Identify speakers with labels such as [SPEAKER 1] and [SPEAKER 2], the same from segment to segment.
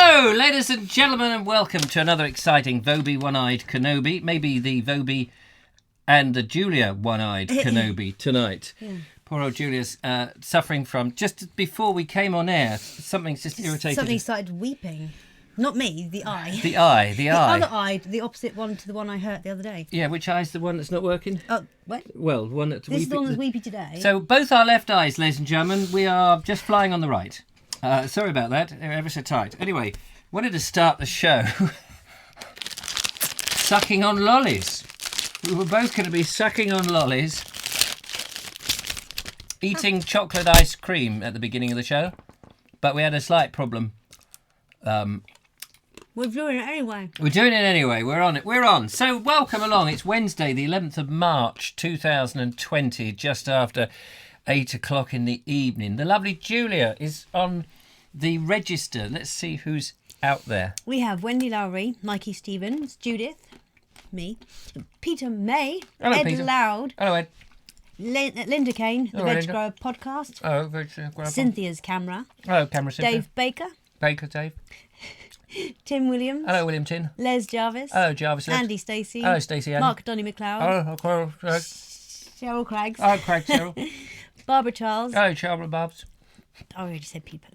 [SPEAKER 1] Hello, ladies and gentlemen, and welcome to another exciting Vobie One-Eyed Kenobi. Maybe the Vobie and the Julia One-Eyed Kenobi tonight. Yeah. Poor old Julia's suffering from, just before we came on air, something's just irritated.
[SPEAKER 2] Something started weeping. Not me, the eye.
[SPEAKER 1] The eye.
[SPEAKER 2] The other eye, the opposite one to the one I hurt the other day.
[SPEAKER 1] Yeah, which eye's the one that's not working?
[SPEAKER 2] Oh, what?
[SPEAKER 1] Well, the one that's
[SPEAKER 2] weepy. This is the one that's weepy today.
[SPEAKER 1] So both our left eyes, ladies and gentlemen, we are just flying on the right. Sorry about that, they're ever so tight. Anyway, wanted to start the show sucking on lollies. We were both going to be sucking on lollies, eating chocolate ice cream at the beginning of the show, but we had a slight problem.
[SPEAKER 2] We're doing it anyway.
[SPEAKER 1] We're doing it anyway. We're on it. We're on. So welcome along. It's Wednesday, the 11th of March, 2020, just after 8 o'clock in the evening. The lovely Julia is on the register. Let's see who's out there.
[SPEAKER 2] We have Wendy Lowry, Mikey Stevens, Judith, me, Peter May,
[SPEAKER 1] Hello,
[SPEAKER 2] Ed
[SPEAKER 1] Peter.
[SPEAKER 2] Loud,
[SPEAKER 1] Hello, Ed.
[SPEAKER 2] Linda Kane, the
[SPEAKER 1] Hello,
[SPEAKER 2] Veg
[SPEAKER 1] Linda.
[SPEAKER 2] Grower podcast,
[SPEAKER 1] Hello, Veg Grower.
[SPEAKER 2] Cynthia's camera,
[SPEAKER 1] Hello, camera Cynthia.
[SPEAKER 2] Dave Baker,
[SPEAKER 1] Dave.
[SPEAKER 2] Tim Williams,
[SPEAKER 1] Hello, William Tin.
[SPEAKER 2] Les Jarvis,
[SPEAKER 1] Hello, Jarvis.
[SPEAKER 2] Andy Stacey,
[SPEAKER 1] Hello, Stacey.
[SPEAKER 2] Mark Donny McLeod,
[SPEAKER 1] Hello,
[SPEAKER 2] Cheryl Craggs,
[SPEAKER 1] Craig Cheryl.
[SPEAKER 2] Barbara Charles.
[SPEAKER 1] Hello, Cheryl Bobs.
[SPEAKER 2] I already said Peeper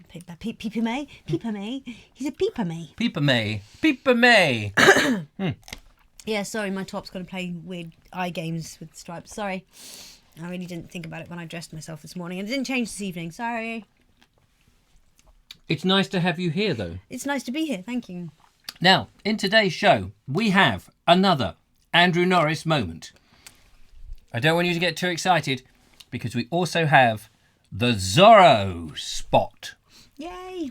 [SPEAKER 2] May. Peeper May. He said Peeper May.
[SPEAKER 1] Peeper May.
[SPEAKER 2] Yeah, sorry, my top's got to play weird eye games with stripes. Sorry. I really didn't think about it when I dressed myself this morning. And it didn't change this evening. Sorry.
[SPEAKER 1] It's nice to have you here, though.
[SPEAKER 2] It's nice to be here. Thank you.
[SPEAKER 1] Now, in today's show, we have another Andrew Norris moment. I don't want you to get too excited, because we also have the Zorro spot.
[SPEAKER 2] Yay.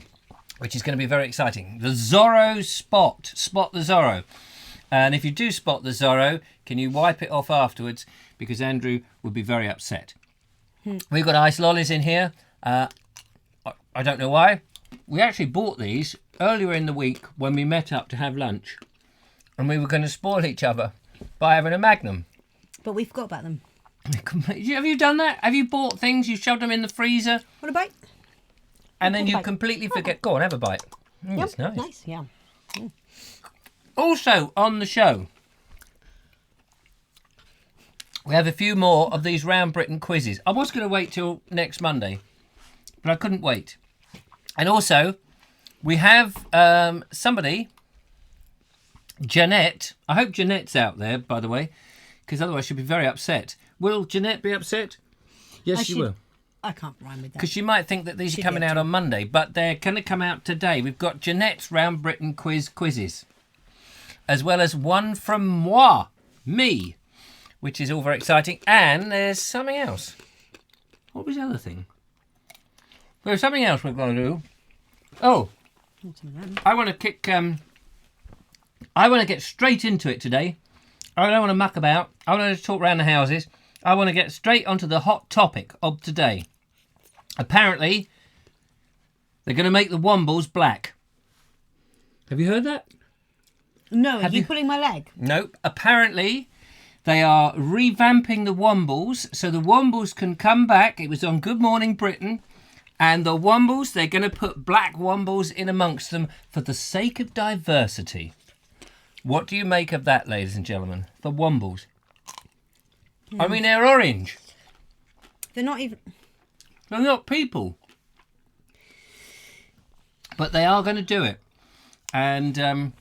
[SPEAKER 1] Which is going to be very exciting. The Zorro spot. Spot the Zorro. And if you do spot the Zorro, can you wipe it off afterwards? Because Andrew would be very upset. We've got ice lollies in here. I don't know why. We actually bought these earlier in the week when we met up to have lunch. And we were going to spoil each other by having a Magnum.
[SPEAKER 2] But we forgot about them.
[SPEAKER 1] Have you done that? Have you bought things, you shoved them in the freezer?
[SPEAKER 2] Want a bite?
[SPEAKER 1] And then you completely forget. Go on, have a bite.
[SPEAKER 2] Yep,
[SPEAKER 1] It's nice.
[SPEAKER 2] Nice, yeah.
[SPEAKER 1] Also on the show, we have a few more of these Round Britain quizzes. I was going to wait till next Monday, but I couldn't wait. And also, we have somebody, Jeanette. I hope Jeanette's out there, by the way, because otherwise she'll be very upset. Will Jeanette be upset? Yes, she will.
[SPEAKER 2] I can't rhyme with that.
[SPEAKER 1] Because she might think that these are coming out on Monday, but they're going to come out today. We've got Jeanette's Round Britain quizzes, as well as one from me, which is all very exciting. And there's something else. What was the other thing? There's something else we're going to do. Oh, I want to kick. I want to get straight into it today. I don't want to muck about. I want to talk around the houses. I want to get straight onto the hot topic of today. Apparently, they're going to make the Wombles black. Have you heard that?
[SPEAKER 2] No, are you pulling my leg?
[SPEAKER 1] Nope. Apparently, they are revamping the Wombles so the Wombles can come back. It was on Good Morning Britain. And the Wombles, they're going to put black Wombles in amongst them for the sake of diversity. What do you make of that, ladies and gentlemen? The Wombles. I mean, they're orange.
[SPEAKER 2] They're not even...
[SPEAKER 1] They're not people. But they are going to do it. And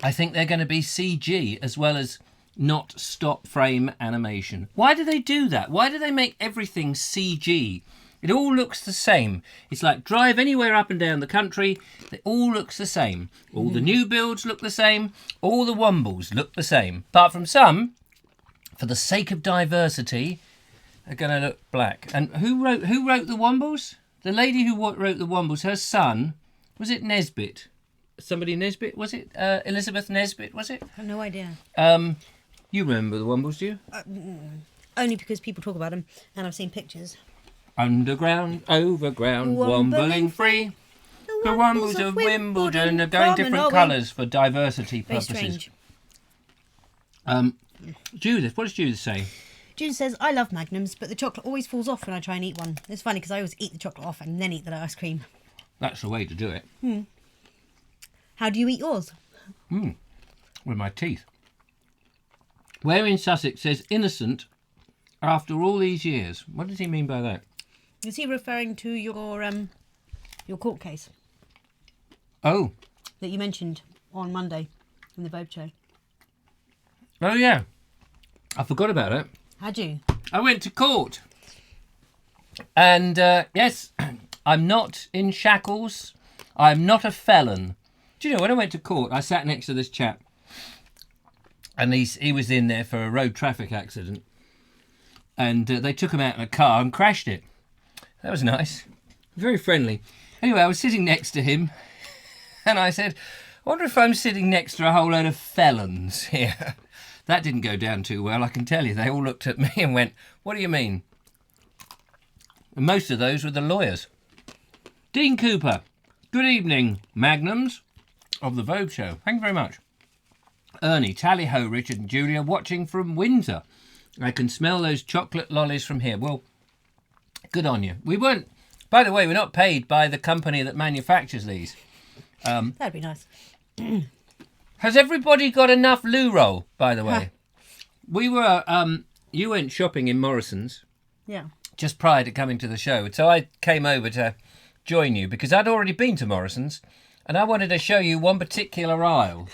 [SPEAKER 1] I think they're going to be CG as well as not stop frame animation. Why do they do that? Why do they make everything CG? It all looks the same. It's like drive anywhere up and down the country. It all looks the same. All the new builds look the same. All the Wombles look the same. Apart from some, for the sake of diversity, are going to look black. And who wrote the Wombles? The lady who wrote the Wombles, her son, was it Nesbitt? Somebody Nesbitt, was it? Elizabeth Nesbitt, was it?
[SPEAKER 2] I have no idea.
[SPEAKER 1] You remember the Wombles, do you?
[SPEAKER 2] Only because people talk about them and I've seen pictures.
[SPEAKER 1] Underground, overground, wombling free. The Wombles of Wimbledon are going different colours for diversity purposes.
[SPEAKER 2] Very strange.
[SPEAKER 1] Judith, what does Judith say?
[SPEAKER 2] Judith says, I love Magnums, but the chocolate always falls off when I try and eat one. It's funny because I always eat the chocolate off and then eat the ice cream.
[SPEAKER 1] That's the way to do it.
[SPEAKER 2] How do you eat yours?
[SPEAKER 1] With my teeth. Where in Sussex says innocent after all these years. What does he mean by that?
[SPEAKER 2] Is he referring to your court case
[SPEAKER 1] Oh.
[SPEAKER 2] that you mentioned on Monday in the Vobes show?
[SPEAKER 1] Oh, yeah. I forgot about it.
[SPEAKER 2] Had you?
[SPEAKER 1] I went to court. And, yes, I'm not in shackles. I'm not a felon. Do you know, when I went to court, I sat next to this chap. And he was in there for a road traffic accident. And they took him out in a car and crashed it. That was nice. Very friendly. Anyway, I was sitting next to him. And I said, I wonder if I'm sitting next to a whole load of felons here. That didn't go down too well, I can tell you. They all looked at me and went, what do you mean? And most of those were the lawyers. Dean Cooper. Good evening, Magnums of the Vogue Show. Thank you very much. Ernie, tally-ho, Richard and Julia, watching from Windsor. I can smell those chocolate lollies from here. Well, good on you. We weren't, by the way, we're not paid by the company that manufactures these.
[SPEAKER 2] That'd be nice.
[SPEAKER 1] Has everybody got enough loo roll, by the way? We were, you went shopping in Morrison's.
[SPEAKER 2] Yeah.
[SPEAKER 1] Just prior to coming to the show. So I came over to join you because I'd already been to Morrison's and I wanted to show you one particular aisle,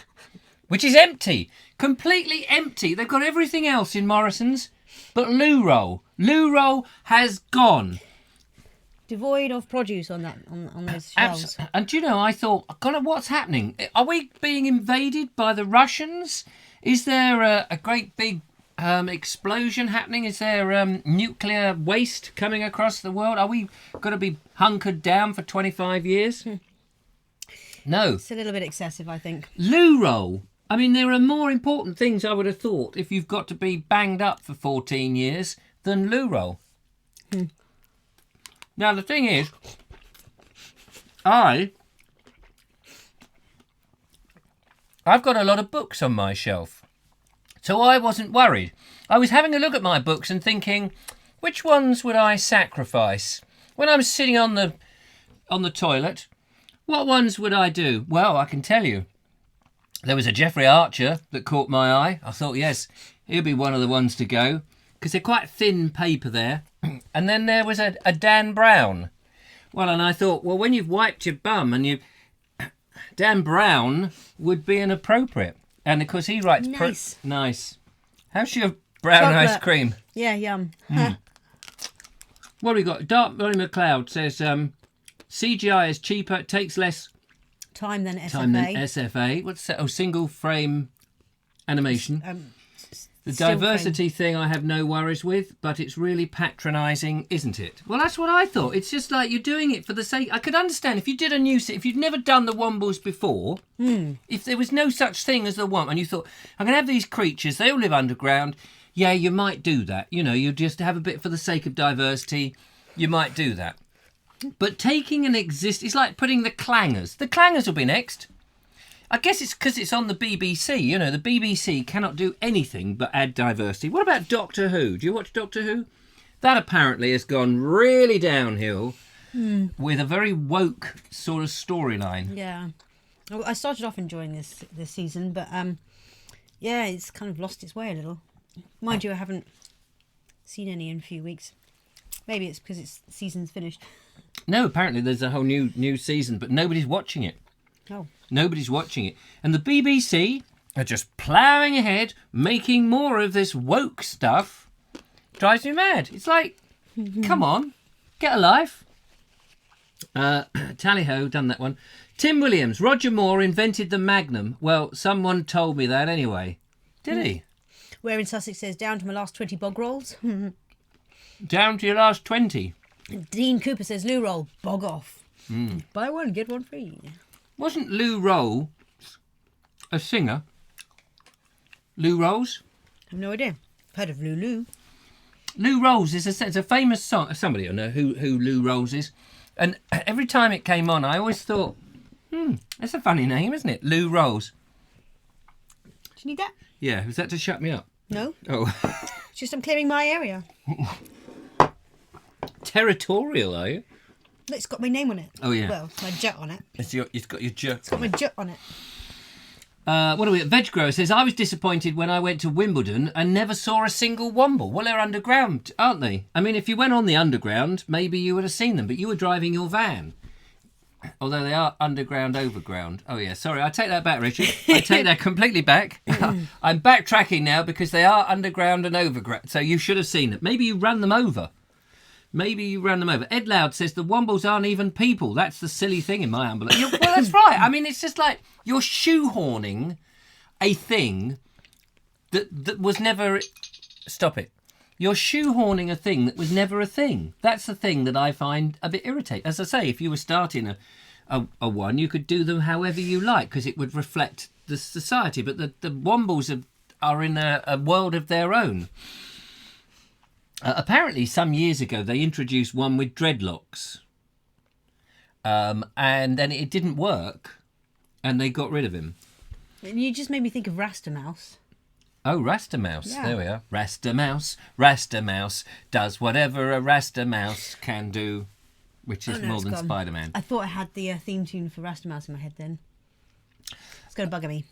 [SPEAKER 1] which is empty, completely empty. They've got everything else in Morrison's but loo roll. Loo roll has gone.
[SPEAKER 2] Devoid of produce on that on those shelves.
[SPEAKER 1] And do you know, I thought, God, what's happening? Are we being invaded by the Russians? Is there a great big explosion happening? Is there nuclear waste coming across the world? Are we going to be hunkered down for 25 years? No.
[SPEAKER 2] It's a little bit excessive, I think.
[SPEAKER 1] Loo roll. I mean, there are more important things, I would have thought, if you've got to be banged up for 14 years than loo roll. Now, the thing is, I've got a lot of books on my shelf, so I wasn't worried. I was having a look at my books and thinking, which ones would I sacrifice? When I'm sitting on the toilet, what ones would I do? Well, I can tell you. There was a Jeffrey Archer that caught my eye. I thought, yes, he'll be one of the ones to go, because they're quite thin paper there. And then there was a Dan Brown. Well, and I thought, well, when you've wiped your bum and Dan Brown would be inappropriate. And of course he writes...
[SPEAKER 2] Nice.
[SPEAKER 1] Nice. How's your brown
[SPEAKER 2] Chocolate.
[SPEAKER 1] ice cream?
[SPEAKER 2] Yeah, yum.
[SPEAKER 1] What have we got? Dark Ronnie McLeod says CGI is cheaper, it takes less
[SPEAKER 2] Time than SFA.
[SPEAKER 1] time than SFA. What's that? Oh, single frame animation. The
[SPEAKER 2] still
[SPEAKER 1] diversity thing I have no worries with, but it's really patronising, isn't it? Well, that's what I thought. It's just like you're doing it for the sake... I could understand if you did if you'd never done the Wombles before, if there was no such thing as the Womble, and you thought, I'm going to have these creatures, they all live underground, yeah, you might do that. You know, you just have a bit for the sake of diversity, you might do that. But taking it's like putting the Clangers. The Clangers will be next. I guess it's because it's on the BBC. You know, the BBC cannot do anything but add diversity. What about Doctor Who? Do you watch Doctor Who? That apparently has gone really downhill with a very woke sort of storyline.
[SPEAKER 2] Yeah. Well, I started off enjoying this season, but yeah, it's kind of lost its way a little. Mind you, I haven't seen any in a few weeks. Maybe it's because its season's finished.
[SPEAKER 1] No, apparently there's a whole new season, but nobody's watching it.
[SPEAKER 2] Oh.
[SPEAKER 1] Nobody's watching it. And the BBC are just ploughing ahead, making more of this woke stuff. Drives me mad. It's like, come on, get a life. Tally-ho, done that one. Tim Williams, Roger Moore invented the Magnum. Well, someone told me that anyway. Did he?
[SPEAKER 2] Where in Sussex says, down to my last 20 bog rolls.
[SPEAKER 1] Down to your last 20.
[SPEAKER 2] Dean Cooper says, loo roll, bog off. Buy one, get one free.
[SPEAKER 1] Wasn't Lou Roll a singer? Lou Rolls?
[SPEAKER 2] I have no idea. I've heard of Lulu.
[SPEAKER 1] Lou Rolls is it's a famous song. Somebody will know who Lou Rolls is. And every time it came on, I always thought, that's a funny name, isn't it? Lou Rolls.
[SPEAKER 2] Do you need that?
[SPEAKER 1] Yeah, was that to shut me up?
[SPEAKER 2] No.
[SPEAKER 1] Oh.
[SPEAKER 2] It's just I'm clearing my area.
[SPEAKER 1] Territorial, are you?
[SPEAKER 2] Look, it's got my name on it.
[SPEAKER 1] Oh, yeah.
[SPEAKER 2] Well, my jut on it.
[SPEAKER 1] It's got your jerk.
[SPEAKER 2] It's got my jut on it.
[SPEAKER 1] What are we? Veg Grower says, I was disappointed when I went to Wimbledon and never saw a single Womble. Well, they're underground, aren't they? I mean, if you went on the underground, maybe you would have seen them, but you were driving your van. Although they are underground, overground. Oh, yeah, sorry, I take that back, Richard. I take that completely back. I'm backtracking now because they are underground and overground, so you should have seen it. Maybe you ran them over. Ed Loud says the Wombles aren't even people. That's the silly thing in my humble. Well, that's right. I mean, it's just like you're shoehorning a thing that was never... Stop it. You're shoehorning a thing that was never a thing. That's the thing that I find a bit irritating. As I say, if you were starting a one, you could do them however you like because it would reflect the society. But the Wombles are in a world of their own. Apparently, some years ago, they introduced one with dreadlocks. And then it didn't work, and they got rid of him.
[SPEAKER 2] You just made me think of Rasta Mouse.
[SPEAKER 1] Oh, Rasta Mouse.
[SPEAKER 2] Yeah.
[SPEAKER 1] There we are. Rasta Mouse does whatever a Rasta Mouse can do, which is more than
[SPEAKER 2] gone.
[SPEAKER 1] Spider-Man.
[SPEAKER 2] I thought I had the theme tune for Rasta Mouse in my head then. It's going to bugger me.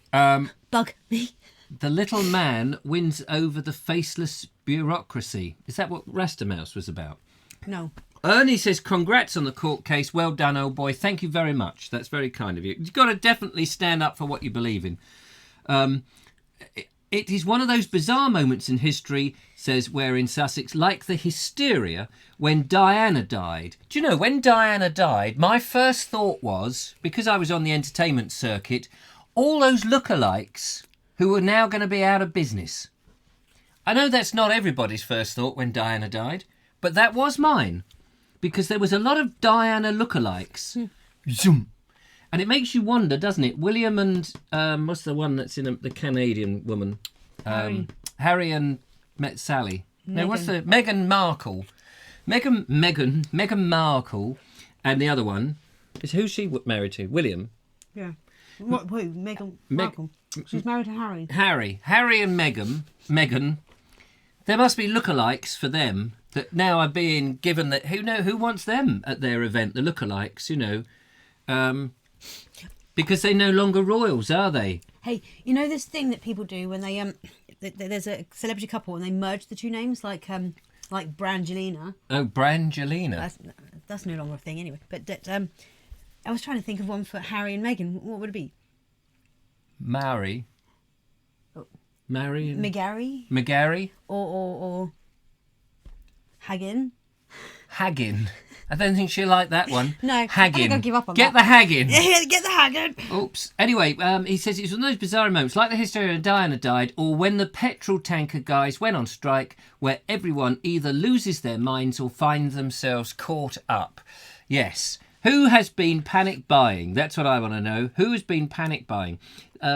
[SPEAKER 2] Bug me.
[SPEAKER 1] The little man wins over the faceless bureaucracy. Is that what Rasta Mouse was about?
[SPEAKER 2] No.
[SPEAKER 1] Ernie says, congrats on the court case. Well done, old boy. Thank you very much. That's very kind of you. You've got to definitely stand up for what you believe in. It is one of those bizarre moments in history, says Where in Sussex, like the hysteria when Diana died. Do you know, when Diana died, my first thought was, because I was on the entertainment circuit, all those lookalikes who are now going to be out of business. I know that's not everybody's first thought when Diana died, but that was mine, because there was a lot of Diana lookalikes. Zoom. And it makes you wonder, doesn't it? William and, what's the one that's in the Canadian woman? Harry and met Sally. No, what's the... Meghan Markle. Meghan Markle, and the other one is who's she married to? William.
[SPEAKER 2] Yeah. What? Who? Meghan Markle. She's married to Harry.
[SPEAKER 1] Harry and Meghan. There must be lookalikes for them that now are being given that. Who wants them at their event? The lookalikes, because they're no longer royals, are they?
[SPEAKER 2] Hey, you know this thing that people do when they there's a celebrity couple and they merge the two names like Brangelina.
[SPEAKER 1] Oh, Brangelina.
[SPEAKER 2] That's no longer a thing anyway. But I was trying to think of one for Harry and Meghan. What would it be?
[SPEAKER 1] Mary. Mary and...
[SPEAKER 2] McGarry. Or Haggin.
[SPEAKER 1] I don't think she'll like that one.
[SPEAKER 2] No,
[SPEAKER 1] Haggin.
[SPEAKER 2] I think I'll give up on
[SPEAKER 1] Get
[SPEAKER 2] that.
[SPEAKER 1] the Haggin.
[SPEAKER 2] Get the Haggin.
[SPEAKER 1] Oops. Anyway, he says it's one of those bizarre moments, like the hysteria when Diana died, or when the petrol tanker guys went on strike, where everyone either loses their minds or finds themselves caught up. Yes. Who has been panic buying? That's what I want to know. Who has been panic buying?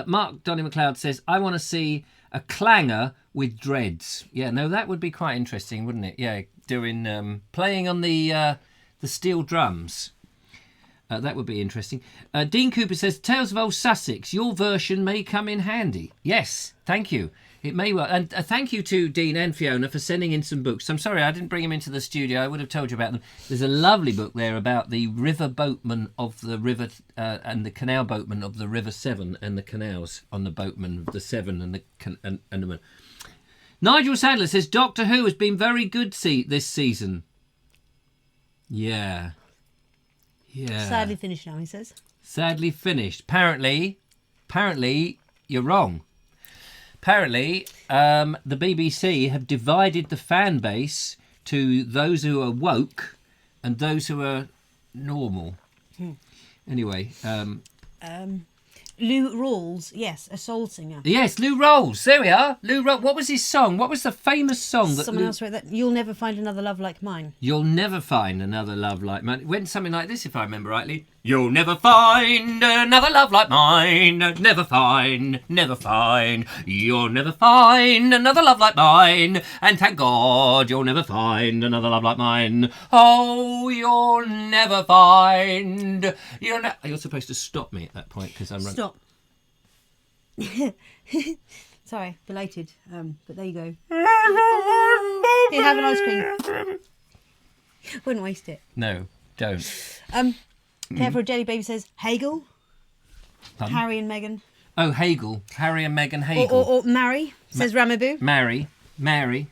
[SPEAKER 1] Mark Donny McLeod says, I want to see a clanger with dreads. Yeah, no, that would be quite interesting, wouldn't it? Yeah, doing playing on the steel drums. That would be interesting. Dean Cooper says, Tales of Old Sussex, your version may come in handy. Yes, thank you. It may well. And thank you to Dean and Fiona for sending in some books. I'm sorry I didn't bring them into the studio. I would have told you about them. There's a lovely book there about the river boatmen of the river and the canal boatmen of the River Severn and the canals on the boatmen of the Severn and the Nigel Sadler says, Doctor Who has been very good this season. Yeah.
[SPEAKER 2] Sadly finished now, he says.
[SPEAKER 1] Sadly finished. Apparently, you're wrong. Apparently, the BBC have divided the fan base to those who are woke and those who are normal. Anyway.
[SPEAKER 2] Lou Rawls, yes, a soul singer.
[SPEAKER 1] Yes, Lou Rawls. There we are. Lou Rawls. What was his song? What was the famous song that
[SPEAKER 2] someone else wrote that? You'll never find another love like mine.
[SPEAKER 1] You'll never find another love like mine. It went something like this, if I remember rightly. You'll never find another love like mine. Never find. You'll never find another love like mine. And thank God you'll never find another love like mine. Oh, you'll never find. You're supposed to stop me at that point because I'm running.
[SPEAKER 2] Stop. Sorry, belated. But there you go. Here, have an ice cream. Wouldn't waste it.
[SPEAKER 1] No. Don't.
[SPEAKER 2] Care for a Jelly Baby says Hagel.
[SPEAKER 1] Pardon?
[SPEAKER 2] Harry and Meghan.
[SPEAKER 1] Oh, Hagel. Harry and Meghan Hagel.
[SPEAKER 2] Or Mary, says Ramaboo.
[SPEAKER 1] Mary.
[SPEAKER 2] Mary.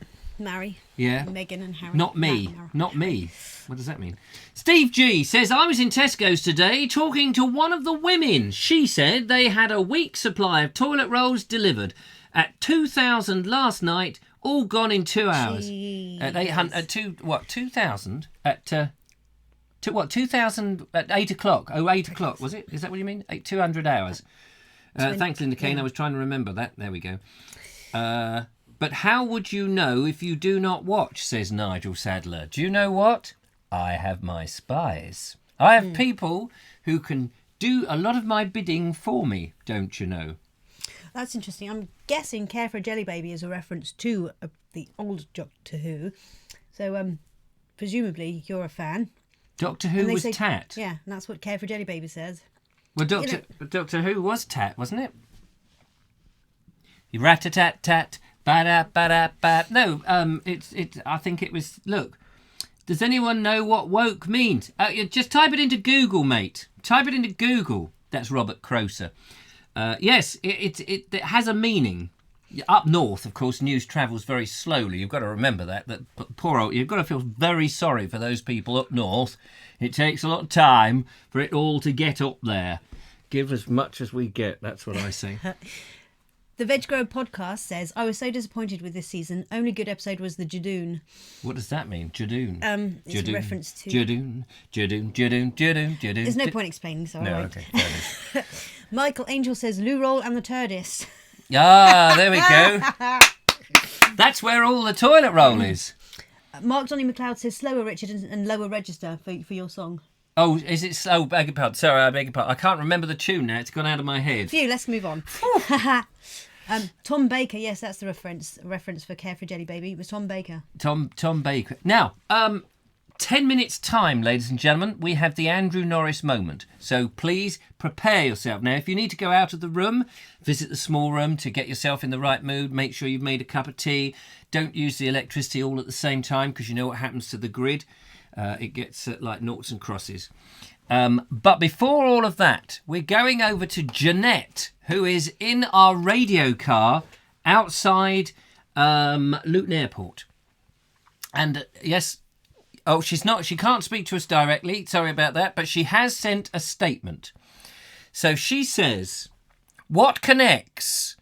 [SPEAKER 1] Yeah.
[SPEAKER 2] Meghan and Harry.
[SPEAKER 1] Not me. Not me. What does that mean? Steve G says, I was in Tesco's today talking to one of the women. She said they had a week's supply of toilet rolls delivered at 2,000 last night, all gone in 2 hours.
[SPEAKER 2] Jeez.
[SPEAKER 1] At 800, at 2,000 at 2,000 at 8 o'clock. Oh, 8 o'clock, was it? Is that what you mean? 200 hours. Thanks, Linda Kane. I was trying to remember that. There we go. But how would you know if you do not watch, says Nigel Sadler. Do you know what? I have my spies. I have people who can do a lot of my bidding for me, don't you know?
[SPEAKER 2] That's interesting. I'm guessing Care for a Jelly Baby is a reference to the old Doctor Who. So, presumably, you're a fan.
[SPEAKER 1] Doctor Who was Tat.
[SPEAKER 2] Yeah, and that's what Care for a Jelly Baby says.
[SPEAKER 1] Well, Doctor Who was Tat, wasn't it? Rat-a-tat-tat, ba-da-ba-da-ba. No, I think it was, look, does anyone know what woke means? Just type it into Google, mate. Type it into Google. That's Robert Croser. Yes, it has a meaning. Up north, of course, news travels very slowly. You've got to remember that poor old. You've got to feel very sorry for those people up north. It takes a lot of time for it all to get up there. Give as much as we get. That's what I say.
[SPEAKER 2] The Veg Grower podcast says, I was so disappointed with this season. Only good episode was the Jadoon.
[SPEAKER 1] What does that mean? Jadoon?
[SPEAKER 2] It's a reference to...
[SPEAKER 1] Jadoon.
[SPEAKER 2] There's no point explaining, so I won't.
[SPEAKER 1] Okay, fair enough.
[SPEAKER 2] Michael Angel says, Lou Roll and the TARDIS.
[SPEAKER 1] Ah, there we go. That's where all the toilet roll is.
[SPEAKER 2] Mark Johnny McLeod says, slower Richard and lower register for your song.
[SPEAKER 1] Oh, is it slow? Beg your pardon. Sorry, I beg your pardon. I can't remember the tune now. It's gone out of my head.
[SPEAKER 2] Phew, let's move on. Tom Baker, yes, that's the reference for Care for Jelly Baby. It was Tom Baker.
[SPEAKER 1] Tom Baker. Now, 10 minutes time, ladies and gentlemen, we have the Andrew Norris moment. So please prepare yourself. Now, if you need to go out of the room, visit the small room to get yourself in the right mood. Make sure you've made a cup of tea. Don't use the electricity all at the same time because you know what happens to the grid. It gets like noughts and crosses. But before all of that, we're going over to Jeanette, who is in our radio car outside Luton Airport. And yes... Oh, she's not. She can't speak to us directly. Sorry about that. But she has sent a statement. So she says, what connects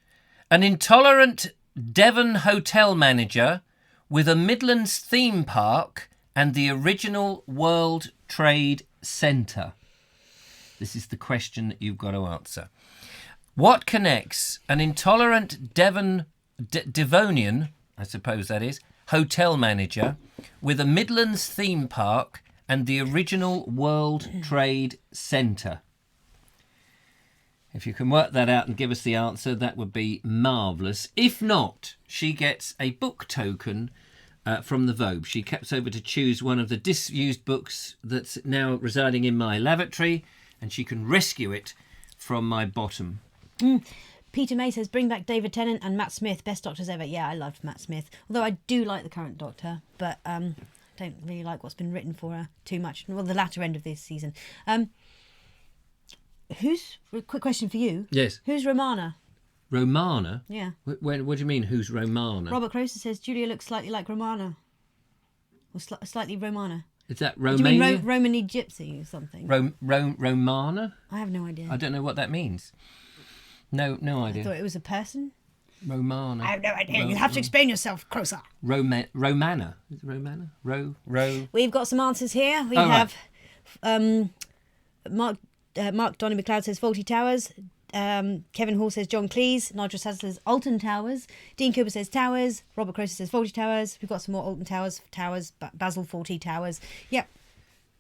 [SPEAKER 1] an intolerant Devon hotel manager with a Midlands theme park and the original World Trade Centre? This is the question that you've got to answer. What connects an intolerant Devonian, I suppose that is, hotel manager with a Midlands theme park and the original World Trade Centre? If you can work that out and give us the answer, that would be marvellous. If not, she gets a book token from the Vobes. She kept over to choose one of the disused books that's now residing in my lavatory, and she can rescue it from my bottom.
[SPEAKER 2] Peter May says, bring back David Tennant and Matt Smith, best doctors ever. Yeah, I loved Matt Smith. Although I do like the current Doctor, but don't really like what's been written for her too much. Well, the latter end of this season. Quick question for you.
[SPEAKER 1] Yes.
[SPEAKER 2] Who's Romana?
[SPEAKER 1] Romana?
[SPEAKER 2] Yeah.
[SPEAKER 1] What do you mean, who's Romana?
[SPEAKER 2] Robert Croser says, Julia looks slightly like Romana. Or slightly Romana.
[SPEAKER 1] Is that
[SPEAKER 2] Do you
[SPEAKER 1] Romania?
[SPEAKER 2] mean Romany Gypsy or something?
[SPEAKER 1] Romana?
[SPEAKER 2] I have no idea.
[SPEAKER 1] I don't know what that means. No idea.
[SPEAKER 2] I thought it was a person.
[SPEAKER 1] Romana.
[SPEAKER 2] I have no idea. You'll have to explain yourself, Croser.
[SPEAKER 1] Romana. Is it Romana?
[SPEAKER 2] We've got some answers here. We have Mark Donny McLeod says Faulty Towers. Kevin Hall says John Cleese. Nigel Sadler says Alton Towers. Dean Cooper says Towers. Robert Croser says Faulty Towers. We've got some more Alton Towers. Basil Faulty Towers. Yep.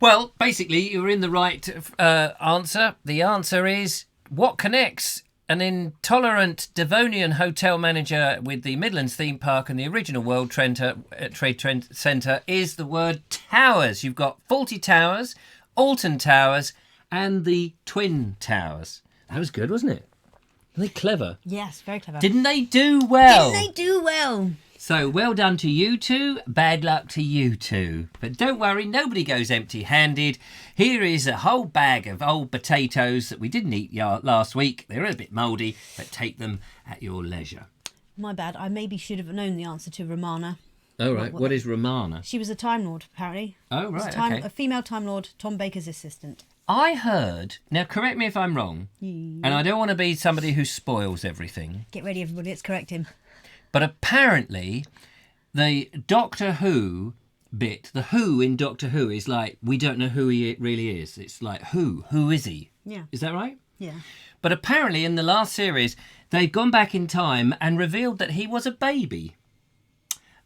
[SPEAKER 1] Well, basically, you're in the right answer. The answer is, what connects an intolerant Devonian hotel manager with the Midlands theme park and the original World Trade Centre is the word towers. You've got Faulty Towers, Alton Towers, and the Twin Towers. That was good, wasn't it? Are they clever?
[SPEAKER 2] Yes, very clever.
[SPEAKER 1] Didn't they do well?
[SPEAKER 2] Didn't they do well?
[SPEAKER 1] So well done to you two, bad luck to you two. But don't worry, nobody goes empty-handed. Here is a whole bag of old potatoes that we didn't eat last week. They're a bit mouldy, but take them at your leisure.
[SPEAKER 2] My bad. I maybe should have known the answer to Romana.
[SPEAKER 1] Oh, right. What is Romana?
[SPEAKER 2] She was a Time Lord, apparently.
[SPEAKER 1] Oh, right, okay.
[SPEAKER 2] A female Time Lord, Tom Baker's assistant.
[SPEAKER 1] I heard, now correct me if I'm wrong, and I don't want to be somebody who spoils everything.
[SPEAKER 2] Get ready, everybody, let's correct him.
[SPEAKER 1] But apparently, the Doctor Who bit, the Who in Doctor Who is like, we don't know who he really is. It's like, who is he?
[SPEAKER 2] Yeah.
[SPEAKER 1] Is that right?
[SPEAKER 2] Yeah.
[SPEAKER 1] But apparently in the last series, they've gone back in time and revealed that he was a baby.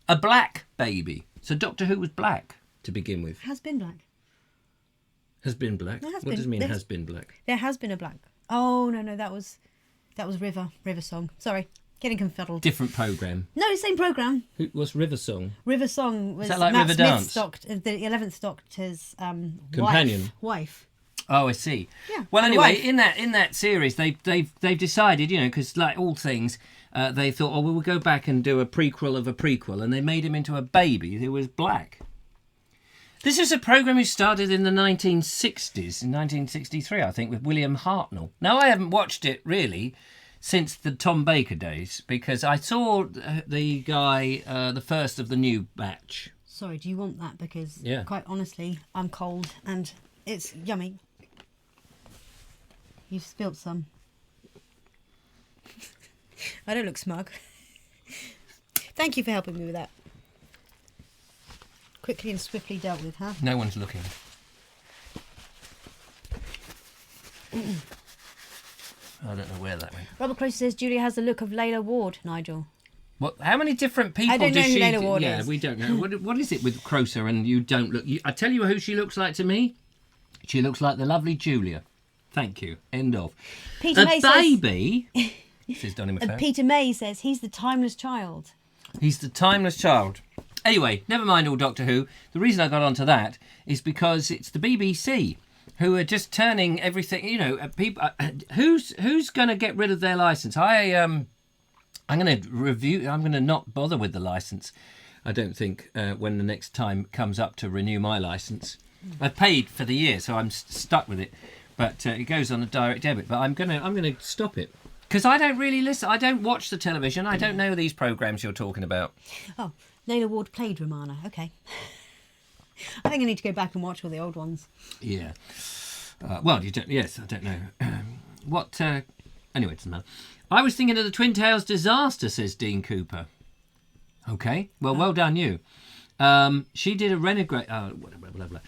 [SPEAKER 1] A black baby. So Doctor Who was black to begin with.
[SPEAKER 2] Has been black.
[SPEAKER 1] Has been black? What does it mean, has been black?
[SPEAKER 2] There has been a black. Oh, no, that was River Song. Sorry, getting confuddled.
[SPEAKER 1] Different programme.
[SPEAKER 2] No, same programme.
[SPEAKER 1] What's River Song?
[SPEAKER 2] River Song was
[SPEAKER 1] Is that like
[SPEAKER 2] Matt
[SPEAKER 1] River
[SPEAKER 2] Smith's
[SPEAKER 1] Dance?
[SPEAKER 2] the 11th Doctor's
[SPEAKER 1] Companion.
[SPEAKER 2] wife.
[SPEAKER 1] Oh, I see.
[SPEAKER 2] Yeah.
[SPEAKER 1] Well, anyway,
[SPEAKER 2] wife.
[SPEAKER 1] in that series, they've decided, because like all things, they thought, oh, we'll go back and do a prequel of a prequel, and they made him into a baby who was black. This is a programme who started in the 1960s, in 1963, I think, with William Hartnell. Now, I haven't watched it, really, since the Tom Baker days, because I saw the guy, the first of the new batch.
[SPEAKER 2] Sorry, do you want that? Because,
[SPEAKER 1] Yeah.
[SPEAKER 2] quite honestly, I'm cold, and it's yummy. You've spilt some. I don't look smug. Thank you for helping me with that. Quickly and swiftly dealt with, huh?
[SPEAKER 1] No one's looking. I don't know where that went.
[SPEAKER 2] Robert Croce says Julia has the look of Layla Ward, Nigel.
[SPEAKER 1] What? How many different people
[SPEAKER 2] I don't
[SPEAKER 1] does
[SPEAKER 2] know who
[SPEAKER 1] she?
[SPEAKER 2] Layla Ward
[SPEAKER 1] yeah,
[SPEAKER 2] is.
[SPEAKER 1] we don't know. What is it with Crocer and you don't look? I tell you who she looks like to me. She looks like the lovely Julia. Thank you. End of.
[SPEAKER 2] Peter May
[SPEAKER 1] baby. Says Donny
[SPEAKER 2] and
[SPEAKER 1] McFadden.
[SPEAKER 2] Peter May says he's the timeless child.
[SPEAKER 1] He's the timeless child. Anyway, never mind all Doctor Who. The reason I got onto that is because it's the BBC who are just turning everything. People. Who's going to get rid of their license? I'm going to review. I'm going to not bother with the license. I don't think when the next time comes up to renew my license. I've paid for the year, so I'm stuck with it. But it goes on a direct debit. But I'm gonna stop it because I don't really listen. I don't watch the television. I don't know these programs you're talking about.
[SPEAKER 2] Oh, Layla Ward played Romana. Okay. I think I need to go back and watch all the old ones.
[SPEAKER 1] Yeah. Well, you don't. Yes, I don't know. What? Anyway, it doesn't matter. I was thinking of the Twin Towers disaster, says Dean Cooper. Okay. Well done you. She did a renegade. Blah, blah, blah.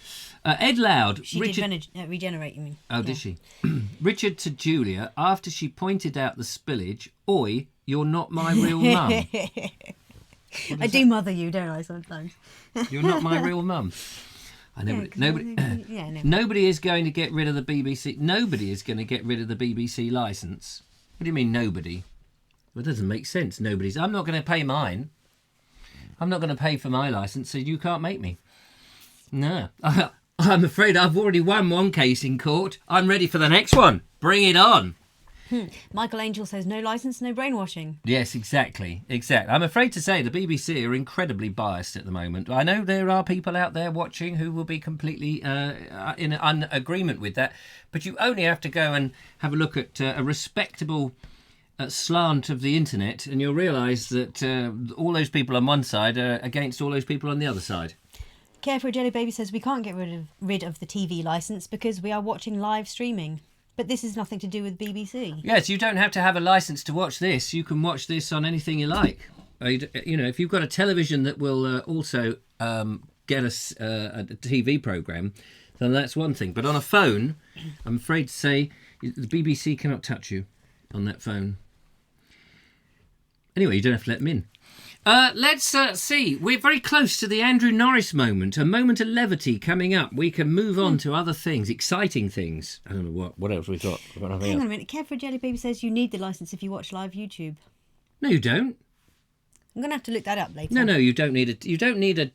[SPEAKER 1] Ed Loud.
[SPEAKER 2] She did regenerate, you mean?
[SPEAKER 1] Oh, did she? Richard to Julia, after she pointed out the spillage, oi, you're not my real mum.
[SPEAKER 2] I do mother you, don't I, sometimes?
[SPEAKER 1] You're not my real mum. I know. Nobody is going to get rid of the BBC. Nobody is going to get rid of the BBC licence. What do you mean, nobody? Well, it doesn't make sense. Nobody's. I'm not going to pay mine. I'm not going to pay for my licence, so you can't make me. No. I'm afraid I've already won one case in court. I'm ready for the next one. Bring it on.
[SPEAKER 2] Michael Angel says no licence, no brainwashing.
[SPEAKER 1] Yes, exactly. I'm afraid to say the BBC are incredibly biased at the moment. I know there are people out there watching who will be completely in agreement with that, but you only have to go and have a look at a respectable slant of the internet and you'll realise that all those people on one side are against all those people on the other side.
[SPEAKER 2] Care for a Jelly Baby says we can't get rid of the TV licence because we are watching live streaming. But this is nothing to do with BBC.
[SPEAKER 1] Yes, you don't have to have a licence to watch this. You can watch this on anything you like. If you've got a television that will also get us a TV programme, then that's one thing. But on a phone, I'm afraid to say the BBC cannot touch you on that phone. Anyway, you don't have to let them in. Let's see. We're very close to the Andrew Norris moment, a moment of levity coming up. We can move on to other things, exciting things. I don't know what else we've got.
[SPEAKER 2] Hang on a minute. Care for a Jelly Baby says you need the licence if you watch live YouTube.
[SPEAKER 1] No, you don't.
[SPEAKER 2] I'm going to have to look that up later.
[SPEAKER 1] No, you don't need a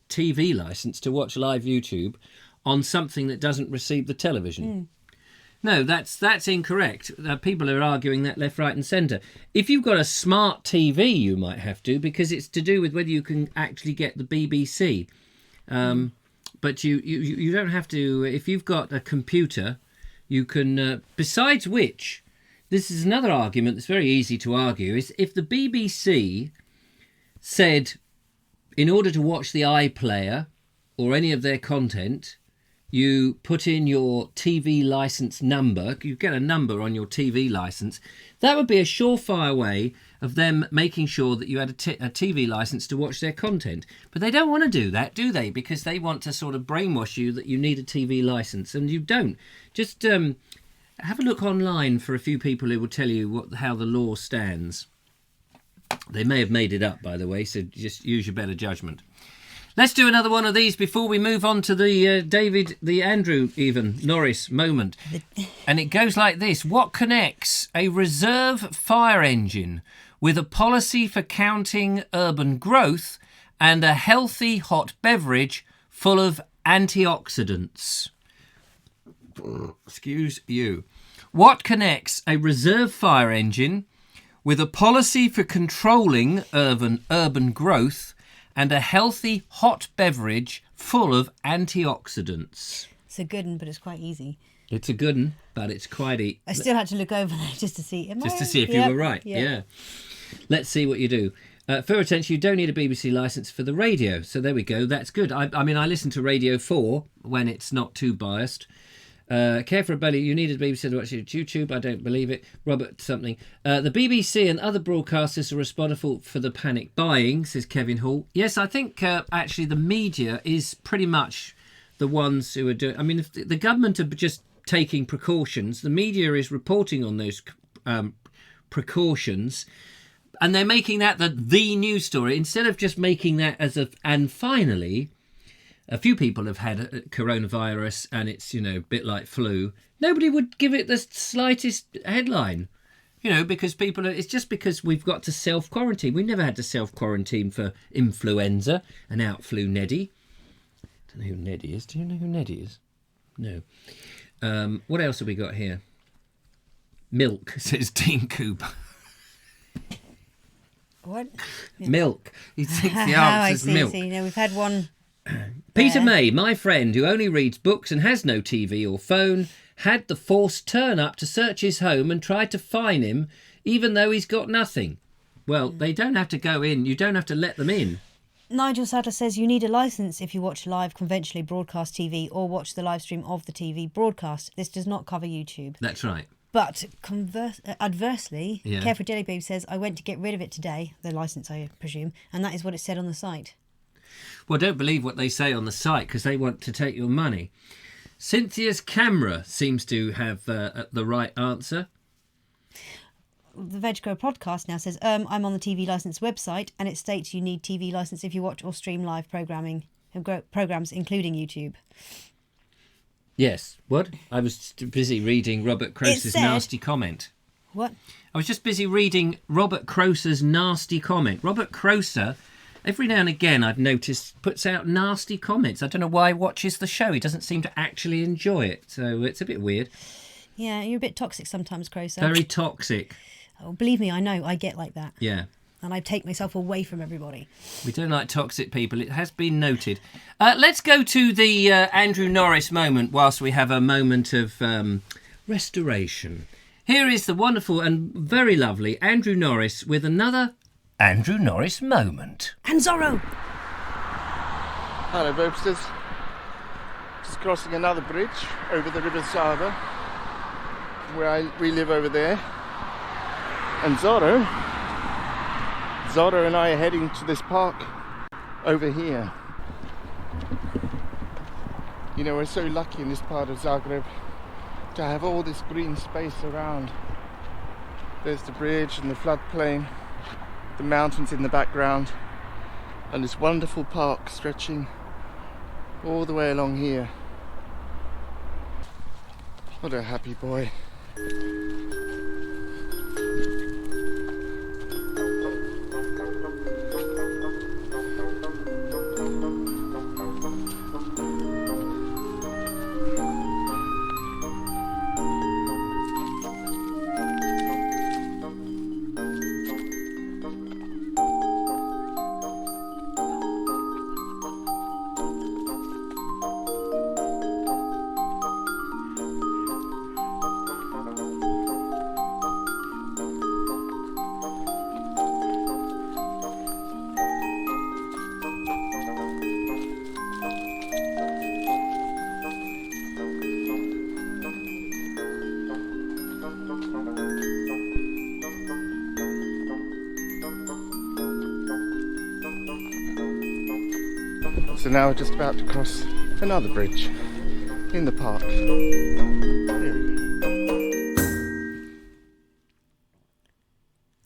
[SPEAKER 1] TV licence to watch live YouTube on something that doesn't receive the television. No, that's incorrect. People are arguing that left, right, and centre. If you've got a smart TV, you might have to, because it's to do with whether you can actually get the BBC. But you don't have to. If you've got a computer, you can. Besides which, this is another argument that's very easy to argue: is if the BBC said, in order to watch the iPlayer or any of their content, you put in your TV licence number, you get a number on your TV licence, that would be a surefire way of them making sure that you had a TV licence to watch their content. But they don't want to do that, do they? Because they want to sort of brainwash you that you need a TV licence, and you don't. Just have a look online for a few people who will tell you how the law stands. They may have made it up, by the way, so just use your better judgment. Let's do another one of these before we move on to the Andrew Norris moment. And it goes like this. What connects a reserve fire engine with a policy for counting urban growth and a healthy hot beverage full of antioxidants? Excuse you. What connects a reserve fire engine with a policy for controlling urban growth and a healthy hot beverage full of antioxidants?
[SPEAKER 2] It's a good one, but it's quite easy.
[SPEAKER 1] It's a good one, but it's quite easy.
[SPEAKER 2] I still had to look over there just to see.
[SPEAKER 1] To see if you were right. Yeah. Let's see what you do. For attention, you don't need a BBC licence for the radio. So there we go. That's good. I mean, I listen to Radio 4 when it's not too biased. Care for a belly, you needed BBC to watch it. YouTube, I don't believe it. Robert something. The BBC and other broadcasters are responsible for the panic buying, says Kevin Hall. Yes, I think actually the media is pretty much the ones who are doing... I mean, if the government are just taking precautions, the media is reporting on those precautions, and they're making that the news story, instead of just making that as a... And finally... A few people have had coronavirus and it's, a bit like flu. Nobody would give it the slightest headline, because it's just because we've got to self-quarantine. We never had to self-quarantine for influenza and out flew Neddy. I don't know who Neddy is. Do you know who Neddy is? No. What else have we got here? Milk, says Dean Cooper.
[SPEAKER 2] What?
[SPEAKER 1] Milk. He thinks the answer's milk.
[SPEAKER 2] We've had one...
[SPEAKER 1] Peter May, my friend who only reads books and has no TV or phone, had the force turn up to search his home and tried to fine him, even though he's got nothing. Well, they don't have to go in. You don't have to let them in.
[SPEAKER 2] Nigel Sadler says you need a licence if you watch live conventionally broadcast TV or watch the live stream of the TV broadcast. This does not cover YouTube.
[SPEAKER 1] That's right.
[SPEAKER 2] But adversely, Care for Jelly Baby says, I went to get rid of it today, the licence I presume, and that is what it said on the site.
[SPEAKER 1] Well, don't believe what they say on the site because they want to take your money. Cynthia's camera seems to have the right answer.
[SPEAKER 2] The Veg Grow podcast now says, I'm on the TV licence website and it states you need TV licence if you watch or stream live programming programmes, including YouTube.
[SPEAKER 1] Yes. What? I was busy reading Robert Croser's nasty comment.
[SPEAKER 2] What?
[SPEAKER 1] I was just busy reading Robert Croser's nasty comment. Robert Croser... Every now and again, I've noticed, puts out nasty comments. I don't know why he watches the show. He doesn't seem to actually enjoy it. So it's a bit weird.
[SPEAKER 2] Yeah, you're a bit toxic sometimes, Croser.
[SPEAKER 1] Very toxic.
[SPEAKER 2] Oh, believe me, I know. I get like that.
[SPEAKER 1] Yeah.
[SPEAKER 2] And I take myself away from everybody.
[SPEAKER 1] We don't like toxic people. It has been noted. Let's go to the Andrew Norris moment whilst we have a moment of restoration. Here is the wonderful and very lovely Andrew Norris with another... Andrew Norris moment.
[SPEAKER 2] And Zorro!
[SPEAKER 3] Hello, Vobesters. Just crossing another bridge over the River Sava, where we live over there. And Zorro and I are heading to this park over here. We're so lucky in this part of Zagreb to have all this green space around. There's the bridge and the floodplain, the mountains in the background, and this wonderful park stretching all the way along here. What a happy boy. So now we're just about to cross another bridge in the park. There we go.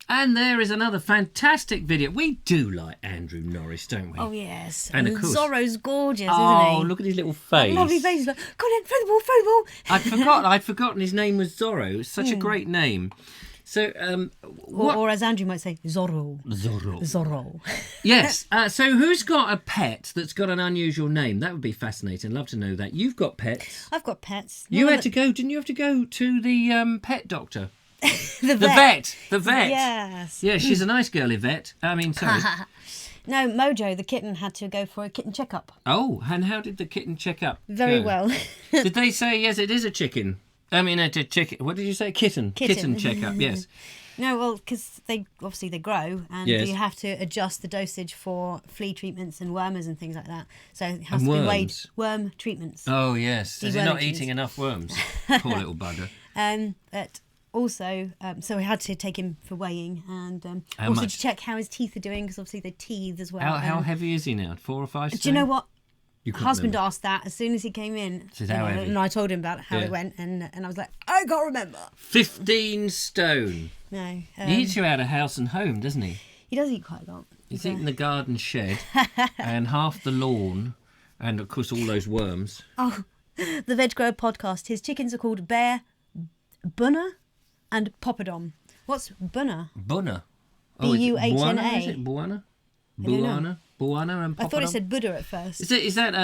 [SPEAKER 1] And there is another fantastic video. We do like Andrew Norris, don't we?
[SPEAKER 2] Oh, yes.
[SPEAKER 1] And of course-
[SPEAKER 2] Zorro's gorgeous, isn't he?
[SPEAKER 1] Oh, look at his little face.
[SPEAKER 2] Lovely face. He's like, go on, throw the ball, throw the ball.
[SPEAKER 1] I'd forgotten his name was Zorro. It's such a great name. So,
[SPEAKER 2] Or as Andrew might say, Zorro.
[SPEAKER 1] Zorro.
[SPEAKER 2] Zorro.
[SPEAKER 1] Yes. So who's got a pet that's got an unusual name? That would be fascinating. Love to know that. You've got pets.
[SPEAKER 2] I've got pets.
[SPEAKER 1] You had to go, didn't you have to go to the pet doctor?
[SPEAKER 2] The
[SPEAKER 1] vet. The vet.
[SPEAKER 2] Yes.
[SPEAKER 1] Yeah, she's a nice girl, Yvette. I mean, sorry.
[SPEAKER 2] No, Mojo, the kitten, had to go for a kitten checkup.
[SPEAKER 1] Oh, and how did the kitten check up?
[SPEAKER 2] Very
[SPEAKER 1] go?
[SPEAKER 2] well.
[SPEAKER 1] Did they say, yes, it is a chicken? I mean, a chicken. What did you say? Kitten.
[SPEAKER 2] Kitten.
[SPEAKER 1] checkup, yes.
[SPEAKER 2] No, well, because they grow, and
[SPEAKER 1] Yes.
[SPEAKER 2] you have to adjust the dosage for flea treatments and wormers and things like that. So it has
[SPEAKER 1] And
[SPEAKER 2] to be weighed.
[SPEAKER 1] worms.
[SPEAKER 2] Worm treatments.
[SPEAKER 1] Oh, yes. Is he not
[SPEAKER 2] Deworming
[SPEAKER 1] eating enough worms? Poor little bugger.
[SPEAKER 2] But also, so we had to take him for weighing, and
[SPEAKER 1] How
[SPEAKER 2] also
[SPEAKER 1] much?
[SPEAKER 2] to check how his teeth are doing, because obviously they teeth as well.
[SPEAKER 1] How heavy is he now? 4 or 5 stone?
[SPEAKER 2] Do you know what?
[SPEAKER 1] You couldn't
[SPEAKER 2] Husband
[SPEAKER 1] remember.
[SPEAKER 2] asked that as soon as he came in,
[SPEAKER 1] Said, "How heavy?"
[SPEAKER 2] and I told him about how
[SPEAKER 1] Yeah.
[SPEAKER 2] it went, and I was like, I can't remember.
[SPEAKER 1] 15 stone.
[SPEAKER 2] No,
[SPEAKER 1] He eats you out of house and home, doesn't he?
[SPEAKER 2] he does eat quite a lot.
[SPEAKER 1] He's eaten the garden shed and half the lawn and, of course, all those worms.
[SPEAKER 2] Oh, the Veg Grower podcast. His chickens are called Bear, Bunna, and Poppadom. What's Bunna?
[SPEAKER 1] Bunna.
[SPEAKER 2] B-U-H-N-A.
[SPEAKER 1] Buana, is it? Buana?
[SPEAKER 2] don't know.
[SPEAKER 1] Buana? Buana and
[SPEAKER 2] I thought it
[SPEAKER 1] Poppadom?
[SPEAKER 2] said Buddha at first.
[SPEAKER 1] Is that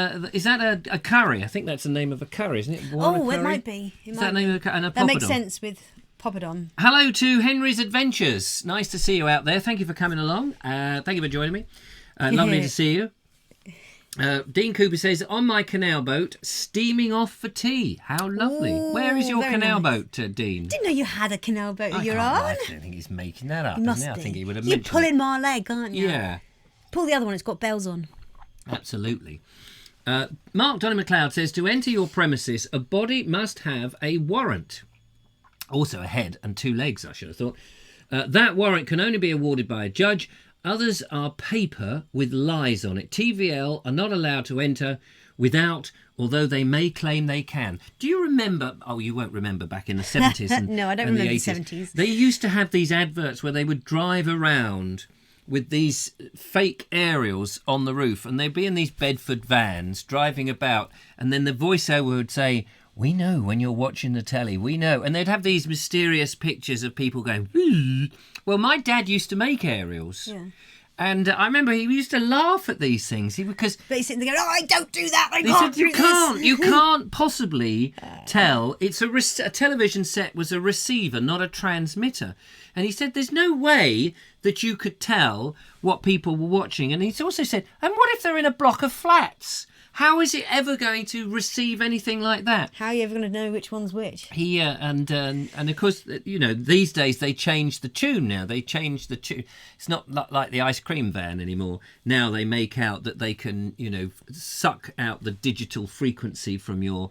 [SPEAKER 1] a curry? I think that's the name of a curry, isn't it? Buana
[SPEAKER 2] Oh, it
[SPEAKER 1] curry?
[SPEAKER 2] might be. It
[SPEAKER 1] Is
[SPEAKER 2] might
[SPEAKER 1] that the name of a curry? And a
[SPEAKER 2] That makes
[SPEAKER 1] Poppadom?
[SPEAKER 2] sense with Poppadom.
[SPEAKER 1] Hello to Henry's Adventures. Nice to see you out there. Thank you for coming along. Thank you for joining me. Lovely to see you. Dean Cooper says, on my canal boat, steaming off for tea. How lovely.
[SPEAKER 2] Ooh,
[SPEAKER 1] Where is your
[SPEAKER 2] very
[SPEAKER 1] canal
[SPEAKER 2] nice.
[SPEAKER 1] boat, Dean?
[SPEAKER 2] Didn't know you had a canal boat of your own.
[SPEAKER 1] I don't think he's making that up.
[SPEAKER 2] You must
[SPEAKER 1] isn't he?
[SPEAKER 2] be.
[SPEAKER 1] I think he would have
[SPEAKER 2] You're
[SPEAKER 1] mentioned
[SPEAKER 2] pulling my leg, aren't you?
[SPEAKER 1] Yeah,
[SPEAKER 2] Pull the other one. It's got bells on.
[SPEAKER 1] absolutely. Mark Donny McLeod says, to enter your premises, a body must have a warrant. Also a head and 2 legs, I should have thought. That warrant can only be awarded by a judge. Others are paper with lies on it. TVL are not allowed to enter without, although they may claim they can. Do you remember? Oh, you won't remember back in the 70s. And,
[SPEAKER 2] No, I don't
[SPEAKER 1] and
[SPEAKER 2] remember the
[SPEAKER 1] 80s.
[SPEAKER 2] 70s.
[SPEAKER 1] They used to have these adverts where they would drive around with these fake aerials on the roof, and they'd be in these Bedford vans driving about, and then the voiceover would say, we know when you're watching the telly, we know. And they'd have these mysterious pictures of people going, well, my dad used to make aerials.
[SPEAKER 2] Yeah.
[SPEAKER 1] And I remember he used to laugh at these things because
[SPEAKER 2] But he's sitting there going, oh, I don't do that. I
[SPEAKER 1] he
[SPEAKER 2] can't
[SPEAKER 1] said,
[SPEAKER 2] do this.
[SPEAKER 1] you can't possibly tell. It's a television set was a receiver, not a transmitter. And he said, there's no way that you could tell what people were watching. And he's also said, and what if they're in a block of flats? How is it ever going to receive anything like that?
[SPEAKER 2] How are you ever going to know which one's which?
[SPEAKER 1] He and of course, you know, these days they changed the tune. Now they changed the tune. It's not like the ice cream van anymore. Now they make out that they can, you know, suck out the digital frequency from your.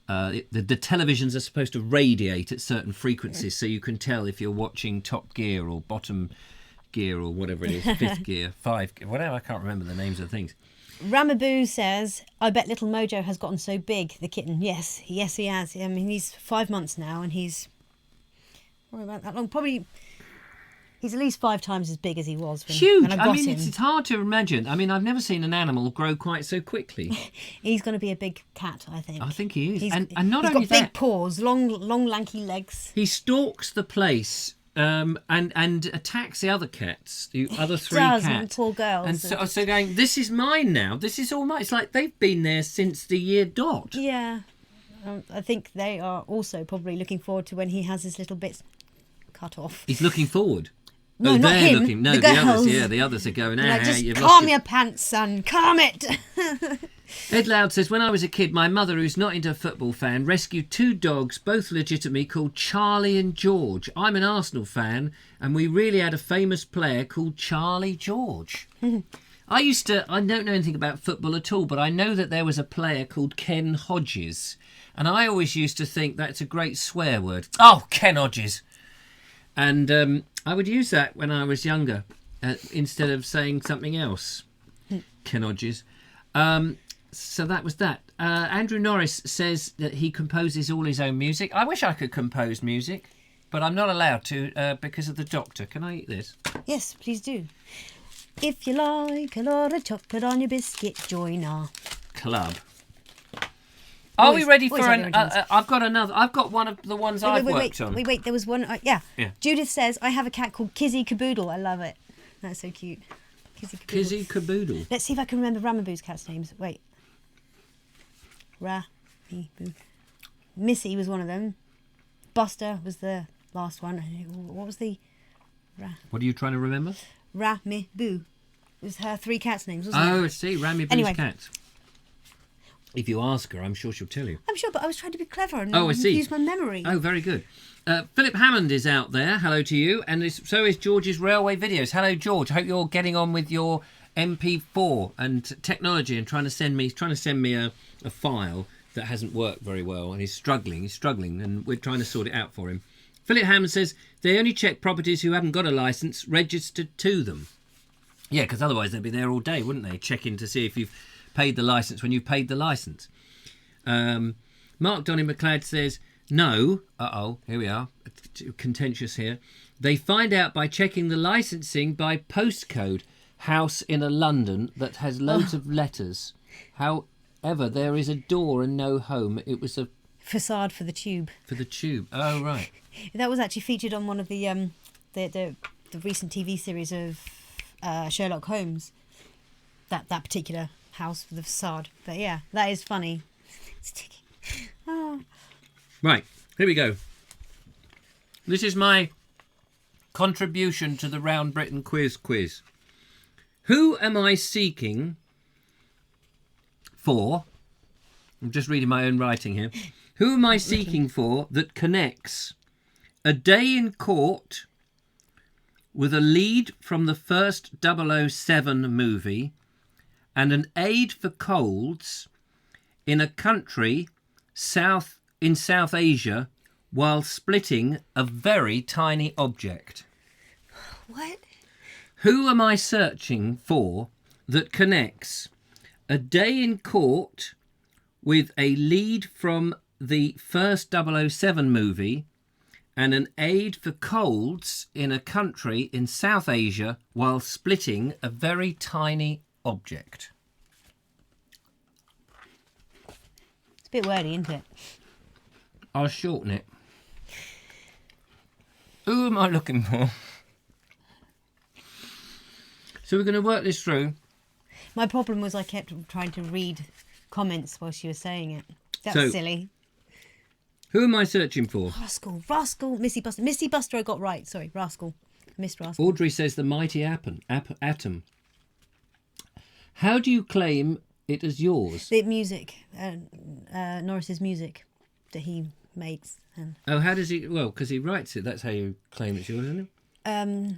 [SPEAKER 1] The televisions are supposed to radiate at certain frequencies, so you can tell if you're watching Top Gear or Bottom Gear or whatever it is, 5th Gear, 5 Gear, whatever. I can't remember the names of things.
[SPEAKER 2] Ramaboo says, I bet little Mojo has gotten so big, the kitten. Yes, he has. I mean, he's 5 months now, and he's, what about that long? Probably, he's at least 5 times as big as he was
[SPEAKER 1] Huge.
[SPEAKER 2] when I
[SPEAKER 1] I
[SPEAKER 2] got
[SPEAKER 1] mean,
[SPEAKER 2] him.
[SPEAKER 1] it's hard to imagine. I mean, I've never seen an animal grow quite so quickly.
[SPEAKER 2] He's going to be a big cat, I think.
[SPEAKER 1] I think he is.
[SPEAKER 2] He's,
[SPEAKER 1] And not
[SPEAKER 2] he's
[SPEAKER 1] only
[SPEAKER 2] got big
[SPEAKER 1] that,
[SPEAKER 2] paws, long, lanky legs.
[SPEAKER 1] he stalks the place and attacks the other cats, the other 3
[SPEAKER 2] does,
[SPEAKER 1] cats.
[SPEAKER 2] and poor girls.
[SPEAKER 1] And so going, this is mine now. This is all mine. It's like they've been there since the year dot.
[SPEAKER 2] Yeah. I think they are also probably looking forward to when he has his little bits cut off.
[SPEAKER 1] He's looking forward.
[SPEAKER 2] No,
[SPEAKER 1] oh,
[SPEAKER 2] not
[SPEAKER 1] they're
[SPEAKER 2] him,
[SPEAKER 1] looking. No,
[SPEAKER 2] the
[SPEAKER 1] the others.
[SPEAKER 2] girls.
[SPEAKER 1] Yeah, the others are going.
[SPEAKER 2] Like, just
[SPEAKER 1] you've
[SPEAKER 2] calm
[SPEAKER 1] lost it."
[SPEAKER 2] your pants, son. Calm it.
[SPEAKER 1] Ed Loud says, when I was a kid, my mother, who's not into a football fan, rescued 2 dogs, both legitimately, called Charlie and George. I'm an Arsenal fan, and we really had a famous player called Charlie George. I don't know anything about football at all, but I know that there was a player called Ken Hodges, and I always used to think that's a great swear word. Oh, Ken Hodges. And I would use that when I was younger instead of saying something else. Kenodges. So that was that. Andrew Norris says that he composes all his own music. I wish I could compose music, but I'm not allowed to because of the doctor. Can I eat this?
[SPEAKER 2] Yes, please do. If you like a lot of chocolate on your biscuit, join our
[SPEAKER 1] club. Are we ready for
[SPEAKER 2] always
[SPEAKER 1] an... I've got another. I've got one of the ones I've worked on.
[SPEAKER 2] Wait, there was one... yeah. Judith says, I have a cat called Kizzy Caboodle. I love it. That's so cute. Kizzy Caboodle.
[SPEAKER 1] Kizzy Caboodle.
[SPEAKER 2] Let's see if I can remember Ramaboo's cat's names. Wait. Ra-me-boo. Missy was one of them. Buster was the last one. What was the...
[SPEAKER 1] What are you trying to remember?
[SPEAKER 2] Ra-me-boo. It was her 3 cats' names, wasn't it?
[SPEAKER 1] Oh, I see. Rammy-boo's cat. If you ask her, I'm sure she'll tell you.
[SPEAKER 2] I'm sure, but I was trying to be clever and
[SPEAKER 1] I see.
[SPEAKER 2] use my memory.
[SPEAKER 1] Oh, very good. Philip Hammond is out there. Hello to you. And so is George's Railway Videos. Hello, George. Hope you're getting on with your MP4 and technology and trying to send me a file that hasn't worked very well. And he's struggling, and we're trying to sort it out for him. Philip Hammond says they only check properties who haven't got a licence registered to them. Yeah, because otherwise they'd be there all day, wouldn't they? Checking to see if you've paid the licence when you've paid the licence. Mark Donny McLeod says, no, here we are, contentious here. They find out by checking the licensing by postcode, house in a London that has loads of letters. However, there is a door and no home. It was a
[SPEAKER 2] facade for the tube.
[SPEAKER 1] For the tube. Oh, right.
[SPEAKER 2] That was actually featured on one of the recent TV series of Sherlock Holmes. That particular house with the facade. But yeah, that is funny. It's ticking. Oh.
[SPEAKER 1] Right, here we go. This is my contribution to the Round Britain quiz. Who am I seeking for? I'm just reading my own writing here. Who am I seeking for that connects a day in court with a lead from the first 007 movie and an aid for colds in a country in South Asia while splitting a very tiny object?
[SPEAKER 2] What?
[SPEAKER 1] Who am I searching for that connects a day in court with a lead from the first 007 movie and an aid for colds in a country in South Asia while splitting a very tiny object?
[SPEAKER 2] It's a bit wordy, isn't it?
[SPEAKER 1] I'll shorten it. Who am I looking for? So we're going to work this through.
[SPEAKER 2] My problem was I kept trying to read comments while she was saying it. That's silly.
[SPEAKER 1] Who am I searching for?
[SPEAKER 2] Rascal, Missy Buster I got right. Sorry, Rascal. Missed Rascal.
[SPEAKER 1] Audrey says the mighty atom. How do you claim it as yours?
[SPEAKER 2] The music, Norris's music that he makes.
[SPEAKER 1] How does he? Well, because he writes it. That's how you claim it's yours, isn't it?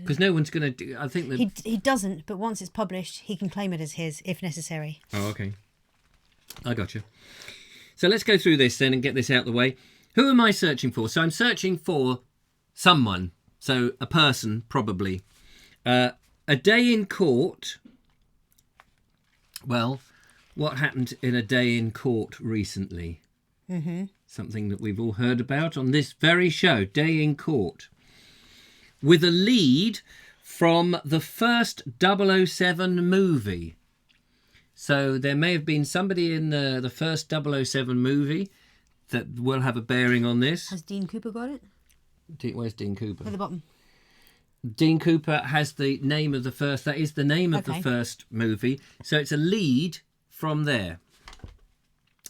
[SPEAKER 1] Because no one's going to do... I think that...
[SPEAKER 2] He doesn't, but once it's published, he can claim it as his, if necessary.
[SPEAKER 1] Oh, okay. I got you. So let's go through this then and get this out of the way. Who am I searching for? So I'm searching for someone. So a person, probably. A day in court. Well, what happened in a day in court recently?
[SPEAKER 2] Mm-hmm.
[SPEAKER 1] Something that we've all heard about on this very show, Day in Court. With a lead from the first 007 movie. So there may have been somebody in the first 007 movie that will have a bearing on this.
[SPEAKER 2] Has Dean Cooper got it?
[SPEAKER 1] Where's Dean Cooper?
[SPEAKER 2] At the bottom.
[SPEAKER 1] Dean Cooper has the name of the first... That is the name of the first movie. So it's a lead from there.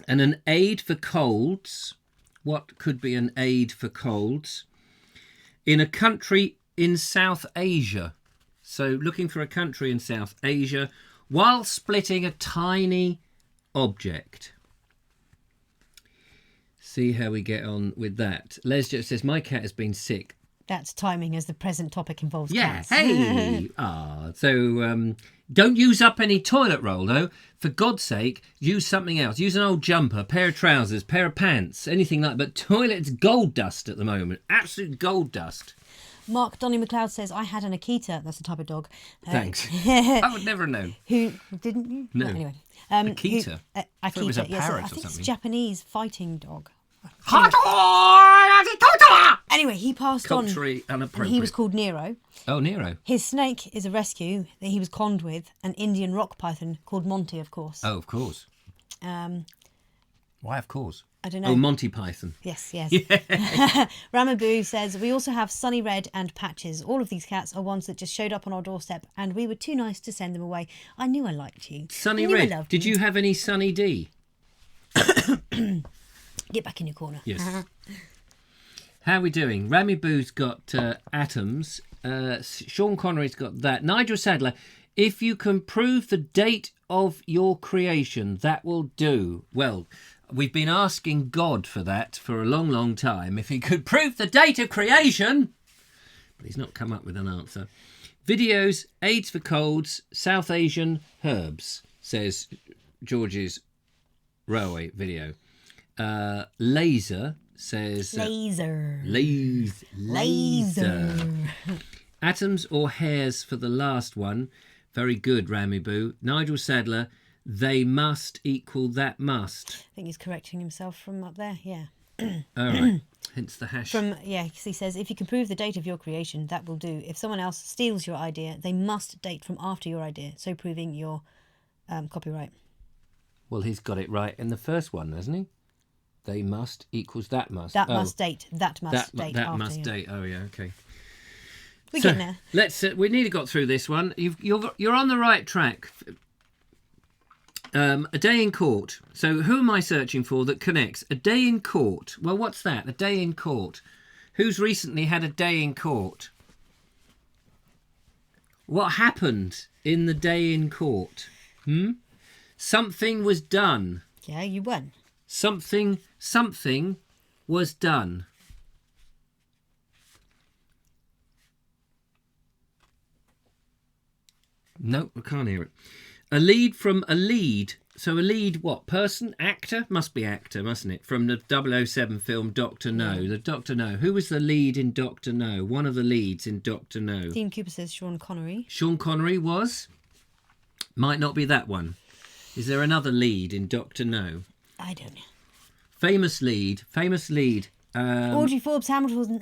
[SPEAKER 1] And an aid for colds. What could be an aid for colds? In a country in South Asia. So looking for a country in South Asia while splitting a tiny object. See how we get on with that. Les just says, my cat has been sick
[SPEAKER 2] That's timing, as the present topic involves
[SPEAKER 1] Yeah,
[SPEAKER 2] cats.
[SPEAKER 1] hey! So don't use up any toilet roll, though. For God's sake, use something else. Use an old jumper, pair of trousers, pair of pants, anything like that. But toilet's gold dust at the moment. Absolute gold dust.
[SPEAKER 2] Mark Donny McLeod says, I had an Akita. That's the type of dog.
[SPEAKER 1] Thanks. I would never have known.
[SPEAKER 2] Who, didn't you?
[SPEAKER 1] No.
[SPEAKER 2] Anyway.
[SPEAKER 1] Akita?
[SPEAKER 2] Akita,
[SPEAKER 1] I thought it was a
[SPEAKER 2] yes,
[SPEAKER 1] parrot
[SPEAKER 2] I
[SPEAKER 1] or
[SPEAKER 2] think it's
[SPEAKER 1] something.
[SPEAKER 2] a Japanese fighting dog. Anyway, he passed
[SPEAKER 1] Culturally
[SPEAKER 2] on,
[SPEAKER 1] inappropriate.
[SPEAKER 2] and he was called Nero.
[SPEAKER 1] Oh, Nero.
[SPEAKER 2] His snake is a rescue that he was conned with, an Indian rock python called Monty, of course.
[SPEAKER 1] Oh, of course. Why, of course?
[SPEAKER 2] I don't know.
[SPEAKER 1] Oh, Monty Python.
[SPEAKER 2] Yes. Ramaboo says, we also have Sunny Red and Patches. All of these cats are ones that just showed up on our doorstep, and we were too nice to send them away. I knew I liked you.
[SPEAKER 1] Sunny
[SPEAKER 2] I knew I
[SPEAKER 1] Red.
[SPEAKER 2] loved
[SPEAKER 1] Did you have any Sunny D?
[SPEAKER 2] Get back in your corner.
[SPEAKER 1] Yes. How are we doing? Rami Boo's got Atoms. Sean Connery's got that. Nigel Sadler, if you can prove the date of your creation, that will do. Well, we've been asking God for that for a long, long time. If he could prove the date of creation. But he's not come up with an answer. Videos, AIDS for colds, South Asian herbs, says George's railway video. Laser says...
[SPEAKER 2] Laser.
[SPEAKER 1] Laser. Atoms or hairs for the last one. Very good, Rami Boo. Nigel Sadler, they must equal that must.
[SPEAKER 2] I think he's correcting himself from up there, yeah.
[SPEAKER 1] All right. Hence the hash.
[SPEAKER 2] Because he says, if you can prove the date of your creation, that will do. If someone else steals your idea, they must date from after your idea, so proving your copyright.
[SPEAKER 1] Well, he's got it right in the first one, hasn't he? They must equals that must.
[SPEAKER 2] That must date. That must date.
[SPEAKER 1] That
[SPEAKER 2] after,
[SPEAKER 1] must
[SPEAKER 2] yeah.
[SPEAKER 1] date. Oh, yeah, okay.
[SPEAKER 2] We're getting there.
[SPEAKER 1] Let's. We nearly got through this one. You're on the right track. A day in court. So who am I searching for that connects? A day in court. Well, what's that? A day in court. Who's recently had a day in court? What happened in the day in court? Something was done.
[SPEAKER 2] Yeah, you won.
[SPEAKER 1] Something was done. No, I can't hear it. A lead from a lead. So a lead, what? Person? Actor? Must be actor, mustn't it? From the 007 film Dr. No. The Dr. No. Who was the lead in Dr. No? One of the leads in Dr. No.
[SPEAKER 2] Dean Cooper says Sean Connery.
[SPEAKER 1] Sean Connery was? Might not be that one. Is there another lead in Dr. No?
[SPEAKER 2] I don't know.
[SPEAKER 1] Famous lead.
[SPEAKER 2] Audrey Forbes Hamilton.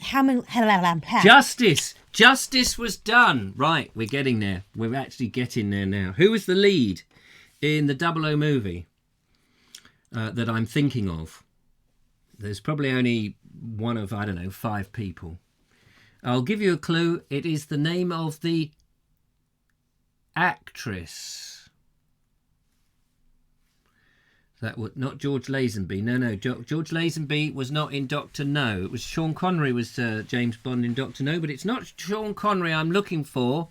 [SPEAKER 1] Justice was done. Right, we're getting there. We're actually getting there now. Who was the lead in the 00 movie that I'm thinking of? There's probably only one of, 5 people. I'll give you a clue. It is the name of the actress. That would not George Lazenby. No. George Lazenby was not in Dr. No. It was Sean Connery was James Bond in Dr. No, but it's not Sean Connery I'm looking for.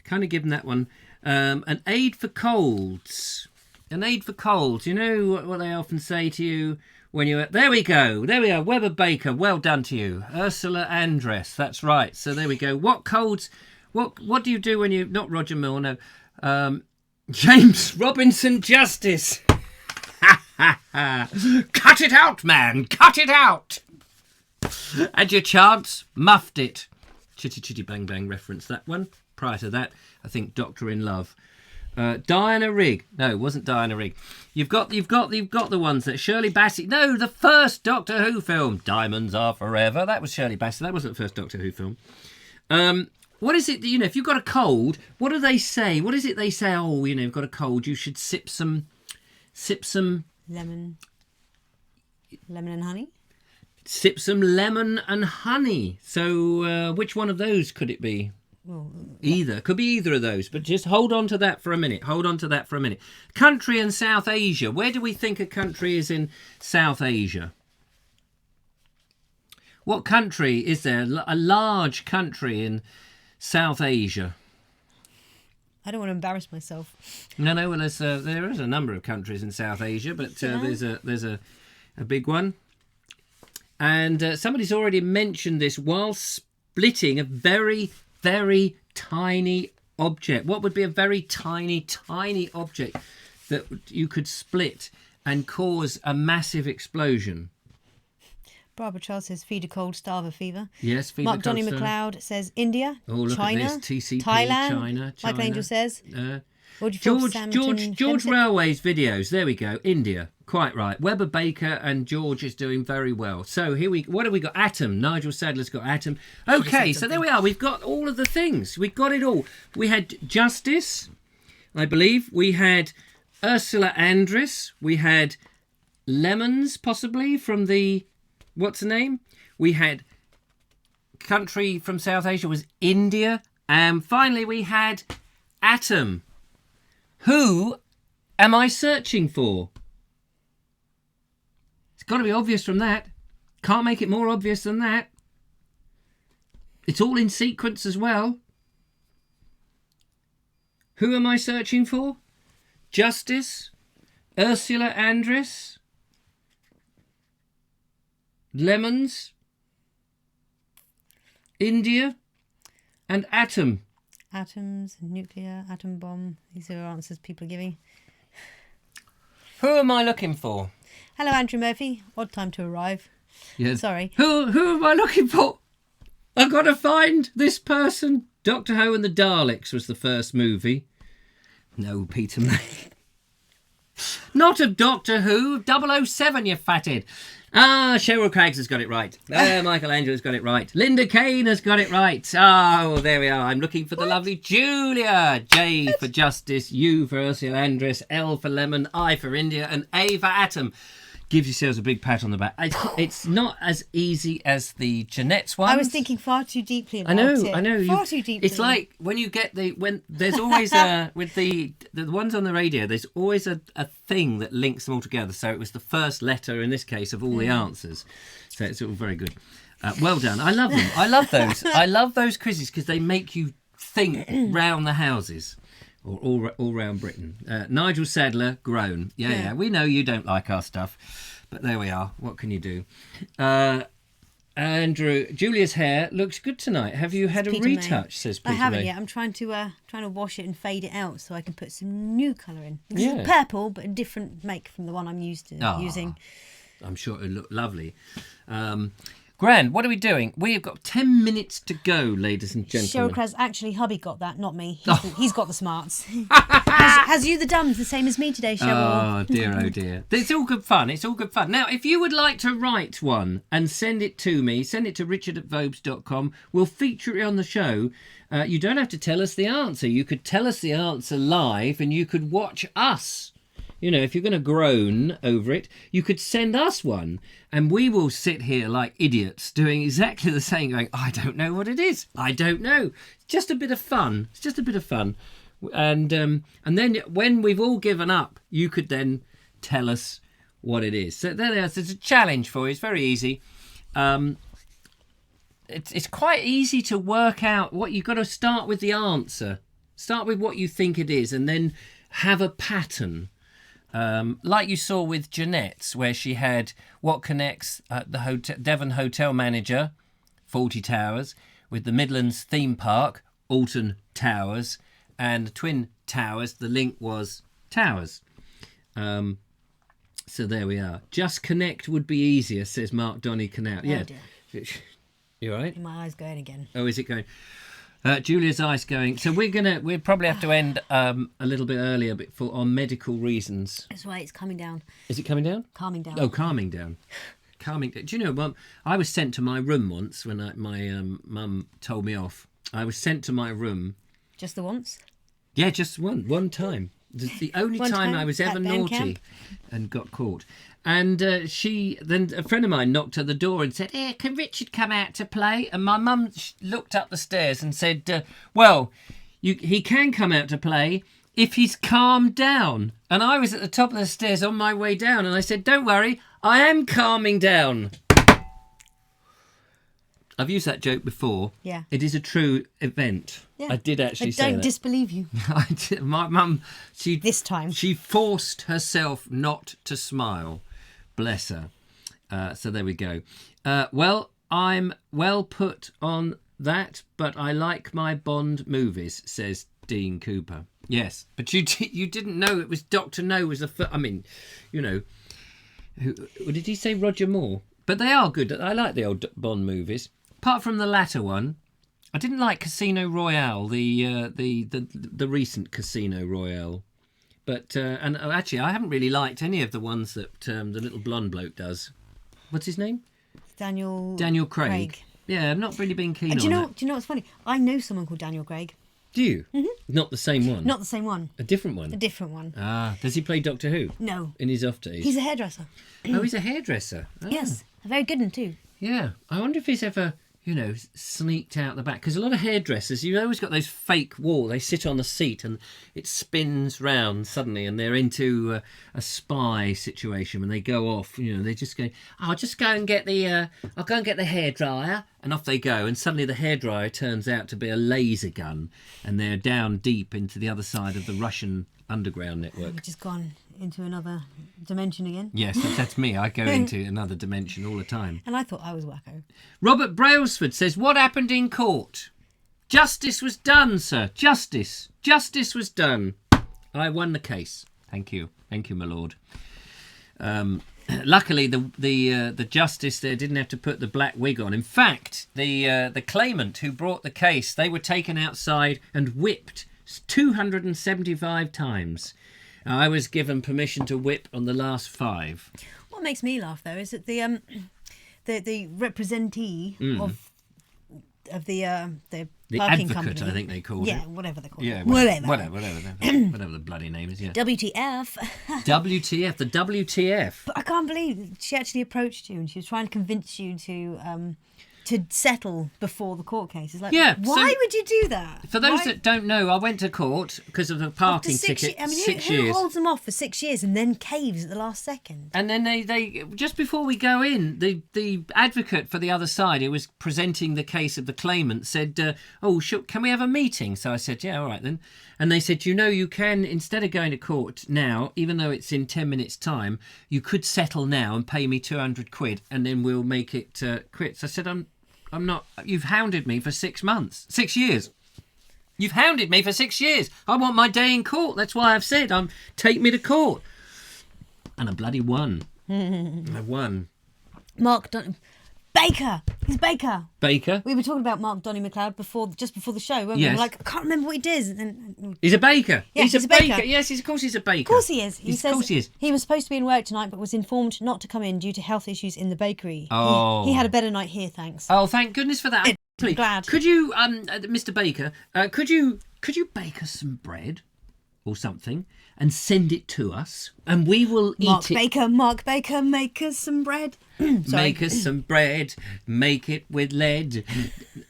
[SPEAKER 1] Kind of given that one. An aid for colds. An aid for colds. You know what they often say to you when you're... There we go. There we are. Weber Baker. Well done to you. Ursula Andress. That's right. So there we go. What colds... What do you do when you... Not Roger Moore, no. James Robinson Justice. Cut it out, man! Cut it out! Had your chance, muffed it. Chitty Chitty Bang Bang reference that one. Prior to that, I think Doctor in Love. Diana Rigg. No, it wasn't Diana Rigg. You've got the ones that Shirley Bassey. No, the first Doctor Who film. Diamonds Are Forever. That was Shirley Bassey. That wasn't the first Doctor Who film. What is it that, if you've got a cold, what do they say? What is it they say? Oh, you've got a cold, you should sip some
[SPEAKER 2] lemon and honey.
[SPEAKER 1] Sip some lemon and honey. So which one of those could it be?
[SPEAKER 2] Well,
[SPEAKER 1] either. Could be either of those. But just hold on to that for a minute. Country in South Asia. Where do we think a country is in South Asia? What country is there? A large country in South Asia.
[SPEAKER 2] I don't want to embarrass myself.
[SPEAKER 1] No. Well, there is a number of countries in South Asia, but there's a big one. And somebody's already mentioned this while splitting a very, very tiny object. What would be a very tiny, tiny object that you could split and cause a massive explosion?
[SPEAKER 2] Barbara Charles says feed a cold, starve a fever.
[SPEAKER 1] Yes, feed
[SPEAKER 2] Mark
[SPEAKER 1] a
[SPEAKER 2] Donny
[SPEAKER 1] cold,
[SPEAKER 2] McLeod says India,
[SPEAKER 1] oh, look
[SPEAKER 2] China,
[SPEAKER 1] at this. TCP,
[SPEAKER 2] Thailand.
[SPEAKER 1] China.
[SPEAKER 2] Michael Angel says. Audrey
[SPEAKER 1] George
[SPEAKER 2] Forbes,
[SPEAKER 1] George
[SPEAKER 2] Fenton.
[SPEAKER 1] Railway's videos. There we go. India. Quite right. Weber Baker and George is doing very well. So what have we got? Atom. Nigel Sadler's got Atom. Okay, so there we are. We've got all of the things. We've got it all. We had Justice, I believe. We had Ursula Andress. We had Lemons, possibly, from the... What's the name? We had country from South Asia was India. And finally we had Atom. Who am I searching for? It's got to be obvious from that. Can't make it more obvious than that. It's all in sequence as well. Who am I searching for? Justice, Ursula Andress, Lemons, India, and Atom.
[SPEAKER 2] Atoms, nuclear, atom bomb. These are answers people are giving.
[SPEAKER 1] Who am I looking for?
[SPEAKER 2] Hello, Andrew Murphy. Odd time to arrive.
[SPEAKER 1] Yeah.
[SPEAKER 2] Sorry.
[SPEAKER 1] Who am I looking for? I've got to find this person. Doctor Who and the Daleks was the first movie. No, Peter May. Not of Doctor Who. 007, you fatted. Cheryl Craggs has got it right. Michael Angel has got it right. Linda Kane has got it right. Oh, there we are. I'm looking for the lovely Julia. J for Justice, U for Ursula Andress, L for Lemon, I for India, and A for Atom. Give yourselves a big pat on the back. It's not as easy as the Jeanette's one.
[SPEAKER 2] I was thinking far too deeply about it.
[SPEAKER 1] I know.
[SPEAKER 2] Far too deeply.
[SPEAKER 1] It's like when you get when there's always with the ones on the radio, there's always a thing that links them all together. So it was the first letter in this case of all the answers. So it's all very good. Well done. I love them. I love those. I love those quizzes because they make you think round the houses. Or all round Britain. Nigel Sadler, grown. Yeah. We know you don't like our stuff, but there we are. What can you do? Andrew, Julia's hair looks good tonight. Have you had a retouch? Says Peter
[SPEAKER 2] I haven't
[SPEAKER 1] May.
[SPEAKER 2] yet. I'm trying to wash it and fade it out so I can put some new colour in. This
[SPEAKER 1] Yeah.
[SPEAKER 2] is purple, but a different make from the one I'm used to using.
[SPEAKER 1] I'm sure it'll look lovely. Grand, what are we doing? We've got 10 minutes to go, ladies and gentlemen.
[SPEAKER 2] Cheryl Kraz, actually, hubby got that, not me. He's got the smarts. has you the dumbs the same as me today, Cheryl?
[SPEAKER 1] Oh dear. It's all good fun. It's all good fun. Now, if you would like to write one and send it to me, send it to richard@vobes.com. We'll feature it on the show. You don't have to tell us the answer. You could tell us the answer live and you could watch us. You know, if you're going to groan over it, you could send us one and we will sit here like idiots doing exactly the same, going, I don't know what it is. I don't know. It's just a bit of fun. It's just a bit of fun. And then when we've all given up, you could then tell us what it is. So there's a challenge for you. It's very easy. It's quite easy to work out what you've got to start with the answer. Start with what you think it is and then have a pattern. Like you saw with Jeanette's, where she had what connects the Devon Hotel Manager, 40 Towers, with the Midlands Theme Park, Alton Towers, and the Twin Towers. The link was Towers. So there we are. Just connect would be easier, says Mark Donny Canal. Yeah.
[SPEAKER 2] Dear.
[SPEAKER 1] You all right?
[SPEAKER 2] My eye's going again.
[SPEAKER 1] Oh, is it going? Julia's eyes going. So we'll probably have to end a little bit earlier, on medical reasons.
[SPEAKER 2] That's right, it's coming down.
[SPEAKER 1] Is it coming down?
[SPEAKER 2] Calming down.
[SPEAKER 1] Oh, calming down. Do you know, Mum? I was sent to my room once when my mum told me off. I was sent to my room.
[SPEAKER 2] Just the once?
[SPEAKER 1] Yeah, just one time. The only time I was ever naughty and got caught. And then a friend of mine knocked at the door and said, "Hey, can Richard come out to play?" And my mum looked up the stairs and said, "Well, he can come out to play if he's calmed down." And I was at the top of the stairs on my way down, and I said, "Don't worry, I am calming down." I've used that joke before.
[SPEAKER 2] Yeah.
[SPEAKER 1] It is a true event. Yeah. I did actually say that.
[SPEAKER 2] I don't disbelieve you.
[SPEAKER 1] My mum,
[SPEAKER 2] this time.
[SPEAKER 1] She forced herself not to smile. Bless her. So there we go. Well, I'm well put on that, but I like my Bond movies, says Dean Cooper. Yes, but you didn't know it was Dr. No was the I mean, you know, who did he say? Roger Moore. But they are good. I like the old Bond movies. Apart from the latter one, I didn't like Casino Royale, the recent Casino Royale. But and actually, I haven't really liked any of the ones that the little blonde bloke does. What's his name?
[SPEAKER 2] Daniel
[SPEAKER 1] Craig. Yeah, I've not really been keen on
[SPEAKER 2] do you know?
[SPEAKER 1] that.
[SPEAKER 2] Do you know what's funny? I know someone called Daniel Craig.
[SPEAKER 1] Do you? Mm-hmm. Not the same one?
[SPEAKER 2] Not the same one.
[SPEAKER 1] A different one?
[SPEAKER 2] A different one.
[SPEAKER 1] Ah, does he play Doctor Who?
[SPEAKER 2] No.
[SPEAKER 1] In his off days?
[SPEAKER 2] He's a hairdresser.
[SPEAKER 1] Oh, he's a hairdresser. Ah.
[SPEAKER 2] Yes, a very good one too.
[SPEAKER 1] Yeah, I wonder if he's ever, you know, sneaked out the back. Because a lot of hairdressers, you've always got those fake wall. They sit on the seat and it spins round suddenly and they're into a spy situation when they go off. You know, they just go, I'll just go and get the hairdryer. And off they go. And suddenly the hairdryer turns out to be a laser gun. And they're down deep into the other side of the Russian underground network.
[SPEAKER 2] We've just gone into another dimension again.
[SPEAKER 1] Yes, that's me. I go into another dimension all the time.
[SPEAKER 2] And I thought I was wacko.
[SPEAKER 1] Robert Brailsford says, what happened in court? Justice was done, sir. Justice. Justice was done. I won the case. Thank you. Thank you, my lord. Luckily, the justice there didn't have to put the black wig on. In fact, the claimant who brought the case, they were taken outside and whipped 275 times. I was given permission to whip on the last 5.
[SPEAKER 2] What makes me laugh though is that the representee of the parking
[SPEAKER 1] advocate,
[SPEAKER 2] company,
[SPEAKER 1] I think they called it.
[SPEAKER 2] Yeah, whatever they call it.
[SPEAKER 1] Yeah,
[SPEAKER 2] Whatever.
[SPEAKER 1] whatever the bloody name is. Yeah.
[SPEAKER 2] WTF.
[SPEAKER 1] WTF, the WTF.
[SPEAKER 2] But I can't believe she actually approached you and she was trying to convince you to settle before the court case. It's like,
[SPEAKER 1] Yeah,
[SPEAKER 2] why
[SPEAKER 1] so-
[SPEAKER 2] would you do that?
[SPEAKER 1] For those that don't know, I went to court because of a parking ticket.
[SPEAKER 2] I mean,
[SPEAKER 1] 6
[SPEAKER 2] who
[SPEAKER 1] years.
[SPEAKER 2] holds them off for 6 years and then caves at the last second?
[SPEAKER 1] And then they just before we go in, the advocate for the other side, who was presenting the case of the claimant, said, can we have a meeting? So I said, yeah, all right then. And they said, you can, instead of going to court now, even though it's in 10 minutes' time, you could settle now and pay me 200 quid and then we'll make it quits. I said, I'm not. You've hounded me for 6 months, 6 years. You've hounded me for 6 years. I want my day in court. That's why I've said, take me to court. And I bloody won. I won.
[SPEAKER 2] Baker. He's Baker.
[SPEAKER 1] Baker.
[SPEAKER 2] We were talking about Mark Donny McLeod just before the show, weren't we?
[SPEAKER 1] Yes.
[SPEAKER 2] We were like, I can't remember what he did. And
[SPEAKER 1] He's a baker.
[SPEAKER 2] Yeah,
[SPEAKER 1] he's
[SPEAKER 2] he's
[SPEAKER 1] a
[SPEAKER 2] a baker.
[SPEAKER 1] baker. Yes, of course he's a baker.
[SPEAKER 2] of course he is.
[SPEAKER 1] Of course he is.
[SPEAKER 2] He was supposed to be in work tonight, but was informed not to come in due to health issues in the bakery.
[SPEAKER 1] Oh.
[SPEAKER 2] He had a better night here, thanks.
[SPEAKER 1] Oh, thank goodness for that. Please,
[SPEAKER 2] glad.
[SPEAKER 1] Could you, Mr. Baker, could you bake us some bread or something and send it to us, and we will eat it.
[SPEAKER 2] Mark Baker, make us some bread.
[SPEAKER 1] Make us some bread, make it with lead.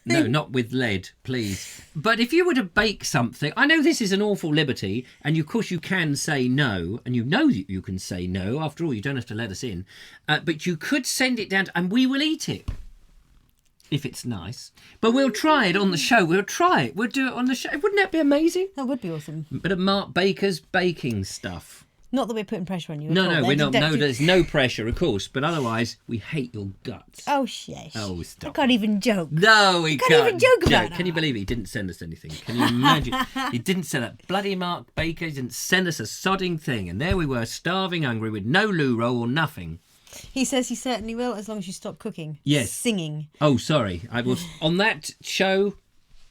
[SPEAKER 1] No, not with lead, please. But if you were to bake something, I know this is an awful liberty, and of course you can say no, and you know that you can say no. After all, you don't have to let us in. But you could send it down, and we will eat it. If it's nice. But we'll try it on the show. We'll try it. We'll do it on the show. Wouldn't that be amazing?
[SPEAKER 2] That would be awesome.
[SPEAKER 1] But at Mark Baker's baking stuff.
[SPEAKER 2] Not that we're putting pressure on you.
[SPEAKER 1] No, we're not. No, there's no pressure, of course. But otherwise, we hate your guts.
[SPEAKER 2] Oh, shush.
[SPEAKER 1] Oh,
[SPEAKER 2] I
[SPEAKER 1] stop.
[SPEAKER 2] can't even joke.
[SPEAKER 1] No, we
[SPEAKER 2] Can't even joke about
[SPEAKER 1] Can you
[SPEAKER 2] that.
[SPEAKER 1] believe he didn't send us anything? Can you imagine? He didn't send that bloody Mark Baker. He didn't send us a sodding thing. And there we were, starving, hungry, with no loo roll or nothing.
[SPEAKER 2] He says he certainly will, as long as you stop cooking.
[SPEAKER 1] Yes.
[SPEAKER 2] Singing.
[SPEAKER 1] Oh, sorry. I was on that show.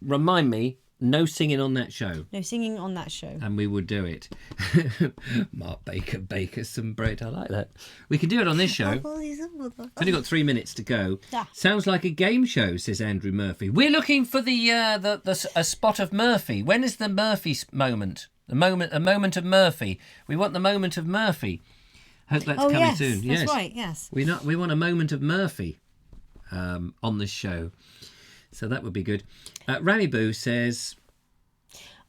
[SPEAKER 1] Remind me, no singing on that show.
[SPEAKER 2] No singing on that show.
[SPEAKER 1] And we would do it. Mark Baker, bake us some bread. I like that. We can do it on this show. Only got 3 minutes to go.
[SPEAKER 2] Yeah.
[SPEAKER 1] Sounds like a game show, says Andrew Murphy. We're looking for a spot of Murphy. When is the Murphy moment? A moment of Murphy. We want the moment of Murphy. Hope that's coming soon.
[SPEAKER 2] That's right, yes.
[SPEAKER 1] We want a moment of Murphy on this show. So that would be good. Rami Boo says...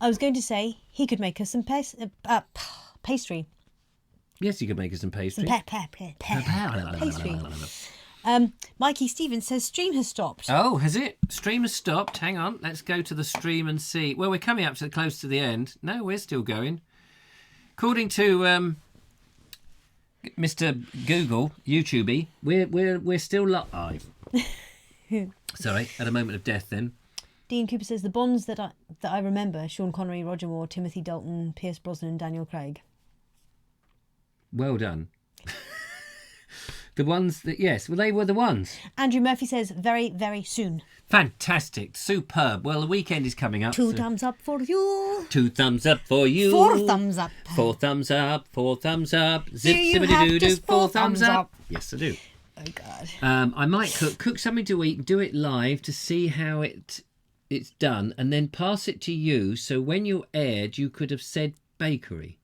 [SPEAKER 2] I was going to say he could make us some pastry.
[SPEAKER 1] Yes, you could make us some pastry.
[SPEAKER 2] Pastry. Mikey Stevens says stream has stopped.
[SPEAKER 1] Oh, has it? Stream has stopped. Hang on. Let's go to the stream and see. Well, we're coming up to close to the end. No, we're still going. According to Mr. Google, YouTube, we're still live. Sorry, at a moment of death then.
[SPEAKER 2] Dean Cooper says the Bonds that I remember: Sean Connery, Roger Moore, Timothy Dalton, Pierce Brosnan, and Daniel Craig.
[SPEAKER 1] Well done. The ones that, yes, well, they were the ones.
[SPEAKER 2] Andrew Murphy says very, very soon.
[SPEAKER 1] Fantastic, superb. Well, the weekend is coming up.
[SPEAKER 2] Two thumbs up for you.
[SPEAKER 1] 2 thumbs up for you.
[SPEAKER 2] 4 thumbs up.
[SPEAKER 1] 4 thumbs up. 4 thumbs up.
[SPEAKER 2] Do
[SPEAKER 1] Zip,
[SPEAKER 2] you
[SPEAKER 1] zippity
[SPEAKER 2] have
[SPEAKER 1] doo doo.
[SPEAKER 2] just
[SPEAKER 1] 4
[SPEAKER 2] 4
[SPEAKER 1] thumbs
[SPEAKER 2] thumbs
[SPEAKER 1] up.
[SPEAKER 2] up?
[SPEAKER 1] Yes, I do.
[SPEAKER 2] Oh God.
[SPEAKER 1] I might cook something to eat, do it live to see how it's done, and then pass it to you. So when you aired, you could have said bakery.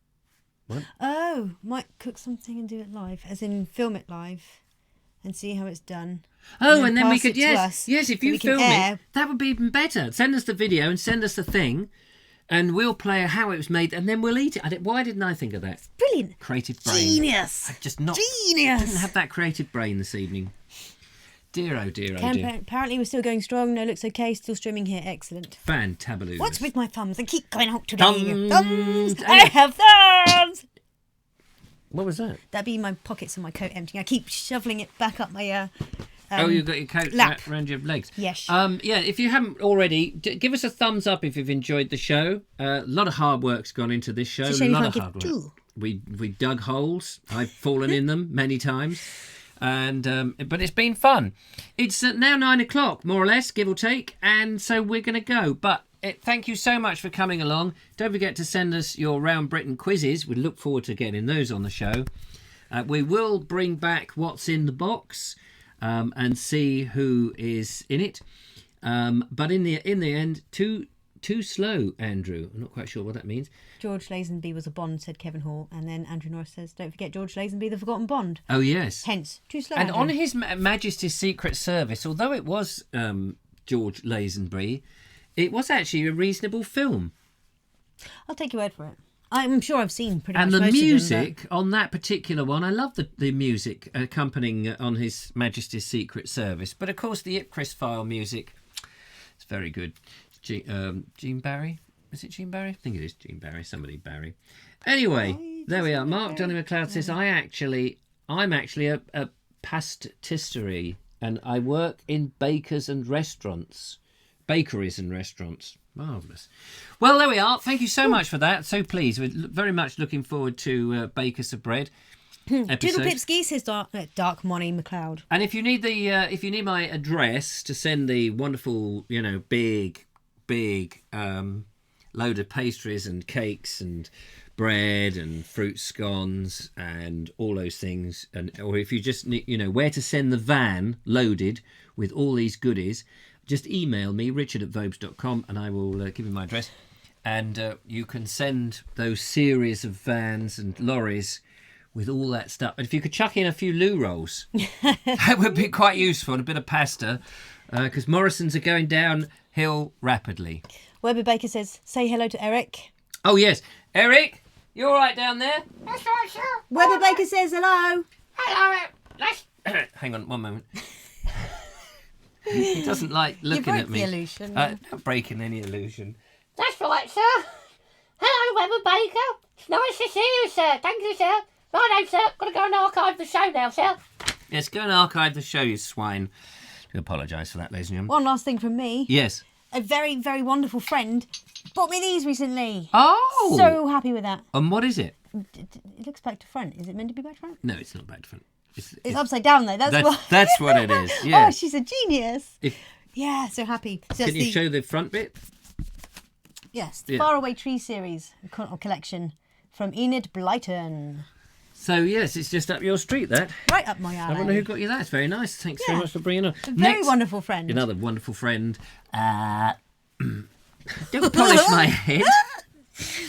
[SPEAKER 1] What?
[SPEAKER 2] Oh, might cook something and do it live, as in film it live, and see how it's done.
[SPEAKER 1] Oh, and then we
[SPEAKER 2] pass
[SPEAKER 1] could,
[SPEAKER 2] it to
[SPEAKER 1] yes,
[SPEAKER 2] us,
[SPEAKER 1] yes. If
[SPEAKER 2] so
[SPEAKER 1] you
[SPEAKER 2] we can
[SPEAKER 1] film
[SPEAKER 2] air.
[SPEAKER 1] it, that would be even better. Send us the video and send us the thing, and we'll play how it was made, and then we'll eat it. Why didn't I think of that?
[SPEAKER 2] Brilliant.
[SPEAKER 1] Creative brain.
[SPEAKER 2] Genius.
[SPEAKER 1] I just not
[SPEAKER 2] Genius.
[SPEAKER 1] didn't have that creative brain this evening. Dear oh dear oh
[SPEAKER 2] Cam,
[SPEAKER 1] dear.
[SPEAKER 2] apparently we're still going strong. No, looks okay. Still streaming here. Excellent.
[SPEAKER 1] Fantabulous.
[SPEAKER 2] What's with my thumbs? They keep going out today.
[SPEAKER 1] Thumbs.
[SPEAKER 2] I have thumbs.
[SPEAKER 1] What was that?
[SPEAKER 2] That'd be my pockets of my coat emptying. I keep shoveling it back up my.
[SPEAKER 1] Oh, you've got your coat
[SPEAKER 2] lap.
[SPEAKER 1] around your legs.
[SPEAKER 2] Yes.
[SPEAKER 1] Yeah, if you haven't already, give us a thumbs up if you've enjoyed the show. A lot of hard work's gone into this show.
[SPEAKER 2] It's a
[SPEAKER 1] A
[SPEAKER 2] shame you
[SPEAKER 1] lot of
[SPEAKER 2] can't
[SPEAKER 1] hard
[SPEAKER 2] give
[SPEAKER 1] work.
[SPEAKER 2] 2.
[SPEAKER 1] We dug holes. I've fallen in them many times. And but it's been fun. It's now 9 o'clock, more or less, give or take. And so we're going to go. But thank you so much for coming along. Don't forget to send us your Round Britain quizzes. We look forward to getting those on the show. We will bring back what's in the box and see who is in it. But in the end, too slow, Andrew. I'm not quite sure what that means.
[SPEAKER 2] George Lazenby was a Bond, said Kevin Hall. And then Andrew Norris says, don't forget George Lazenby, the forgotten Bond.
[SPEAKER 1] Oh, yes.
[SPEAKER 2] Hence, too slow.
[SPEAKER 1] And
[SPEAKER 2] Andrew.
[SPEAKER 1] on His Majesty's Secret Service, although it was George Lazenby, it was actually a reasonable film.
[SPEAKER 2] I'll take your word for it. I'm sure I've seen pretty
[SPEAKER 1] And
[SPEAKER 2] much
[SPEAKER 1] the
[SPEAKER 2] most
[SPEAKER 1] music
[SPEAKER 2] of them,
[SPEAKER 1] on that particular one, I love the music accompanying on His Majesty's Secret Service. But of course, the Ipcris file music, it's very good. Gene Barry? Is it Gene Barry? I think it is Gene Barry. Somebody Barry. Anyway, there we are. Mark Johnny McLeod says, I'm actually a pastisserie, and I work in bakeries and restaurants. Marvellous. Well, there we are. Thank you so much for that. So pleased. We're very much looking forward to Bake Us a Bread episode.
[SPEAKER 2] Doodle Pipski says Dark Money McLeod.
[SPEAKER 1] And if you need my address to send the wonderful, big load of pastries and cakes and bread and fruit scones and all those things, or if you just need, where to send the van loaded with all these goodies, just email me, richard@vobes.com, and I will give you my address. And you can send those series of vans and lorries with all that stuff. And if you could chuck in a few loo rolls, that would be quite useful, and a bit of pasta, because Morrison's are going downhill rapidly.
[SPEAKER 2] Weber Baker says, say hello to Eric.
[SPEAKER 1] Oh, yes. Eric, you all right down there?
[SPEAKER 4] That's right, sir.
[SPEAKER 2] Weber Baker says hello.
[SPEAKER 4] Hello, nice.
[SPEAKER 1] Hang on, one moment. He doesn't like looking at me.
[SPEAKER 2] You broke the illusion.
[SPEAKER 1] Not breaking any illusion.
[SPEAKER 4] That's right, sir. Hello, Weber Baker. It's nice to see you, sir. Thank you, sir. Right, now, sir. Got to go and archive the show now, sir.
[SPEAKER 1] Yes, go and archive the show, you swine. I apologise for that, ladies and gentlemen.
[SPEAKER 2] One last thing from me.
[SPEAKER 1] Yes.
[SPEAKER 2] A very, very wonderful friend bought me these recently.
[SPEAKER 1] Oh!
[SPEAKER 2] So happy with that.
[SPEAKER 1] And what is it?
[SPEAKER 2] It looks back to front. Is it meant to be back to front?
[SPEAKER 1] No, it's not back to front.
[SPEAKER 2] It's upside down though.
[SPEAKER 1] That's what it is. Yeah.
[SPEAKER 2] Oh, she's a genius. Yeah, so happy. So
[SPEAKER 1] Can you show the front bit?
[SPEAKER 2] Yes,
[SPEAKER 1] Yeah.
[SPEAKER 2] Faraway Tree series collection from Enid Blyton.
[SPEAKER 1] So, yes, it's just up your street, that.
[SPEAKER 2] Right up my alley.
[SPEAKER 1] I wonder who got you that. It's very nice. Thanks very
[SPEAKER 2] Yeah.
[SPEAKER 1] much for bringing it
[SPEAKER 2] A
[SPEAKER 1] on.
[SPEAKER 2] very wonderful friend.
[SPEAKER 1] Another wonderful friend. Don't polish my head.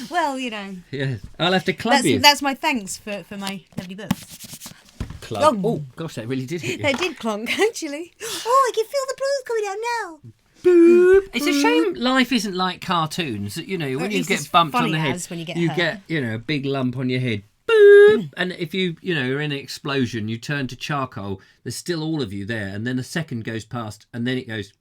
[SPEAKER 2] Well,
[SPEAKER 1] Yeah, I'll have to club you.
[SPEAKER 2] that's my thanks for my lovely books.
[SPEAKER 1] Club.
[SPEAKER 2] Oh.
[SPEAKER 1] Oh, gosh, that really did hit you.
[SPEAKER 2] They did clonk, actually. Oh, I can feel the blues coming down now.
[SPEAKER 1] Boop. It's a shame life isn't like cartoons. When
[SPEAKER 2] Or
[SPEAKER 1] you
[SPEAKER 2] at least
[SPEAKER 1] get
[SPEAKER 2] it's
[SPEAKER 1] bumped on
[SPEAKER 2] funny
[SPEAKER 1] the head,
[SPEAKER 2] as when you get
[SPEAKER 1] you
[SPEAKER 2] hurt.
[SPEAKER 1] get a big lump on your head. Boop. And if you're in an explosion, you turn to charcoal. There's still all of you there, and then a second goes past, and then it goes.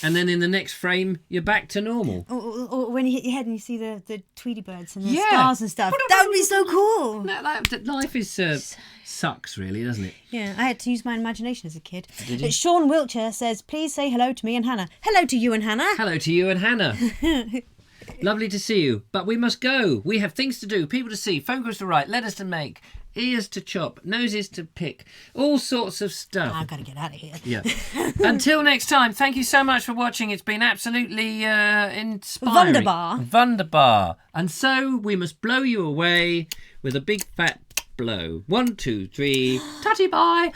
[SPEAKER 1] and then in the next frame you're back to normal.
[SPEAKER 2] Or when you hit your head and you see the Tweety birds and the
[SPEAKER 1] Yeah.
[SPEAKER 2] stars and stuff. That would be so cool.
[SPEAKER 1] Life is sucks, really, doesn't it?
[SPEAKER 2] Yeah, I had to use my imagination as a kid.
[SPEAKER 1] Did you?
[SPEAKER 2] But Sean Wiltshire says, please say hello to me and Hannah. Hello to you and Hannah.
[SPEAKER 1] Hello to you and Hannah. Lovely to see you, but we must go. We have things to do, people to see, phone calls to write, letters to make, ears to chop, noses to pick, all sorts of stuff.
[SPEAKER 2] I've got to get out of here.
[SPEAKER 1] Yeah. Until next time, thank you so much for watching. It's been absolutely inspiring. Wunderbar. And so we must blow you away with a big fat blow. 1, 2, 3. Tutty bye.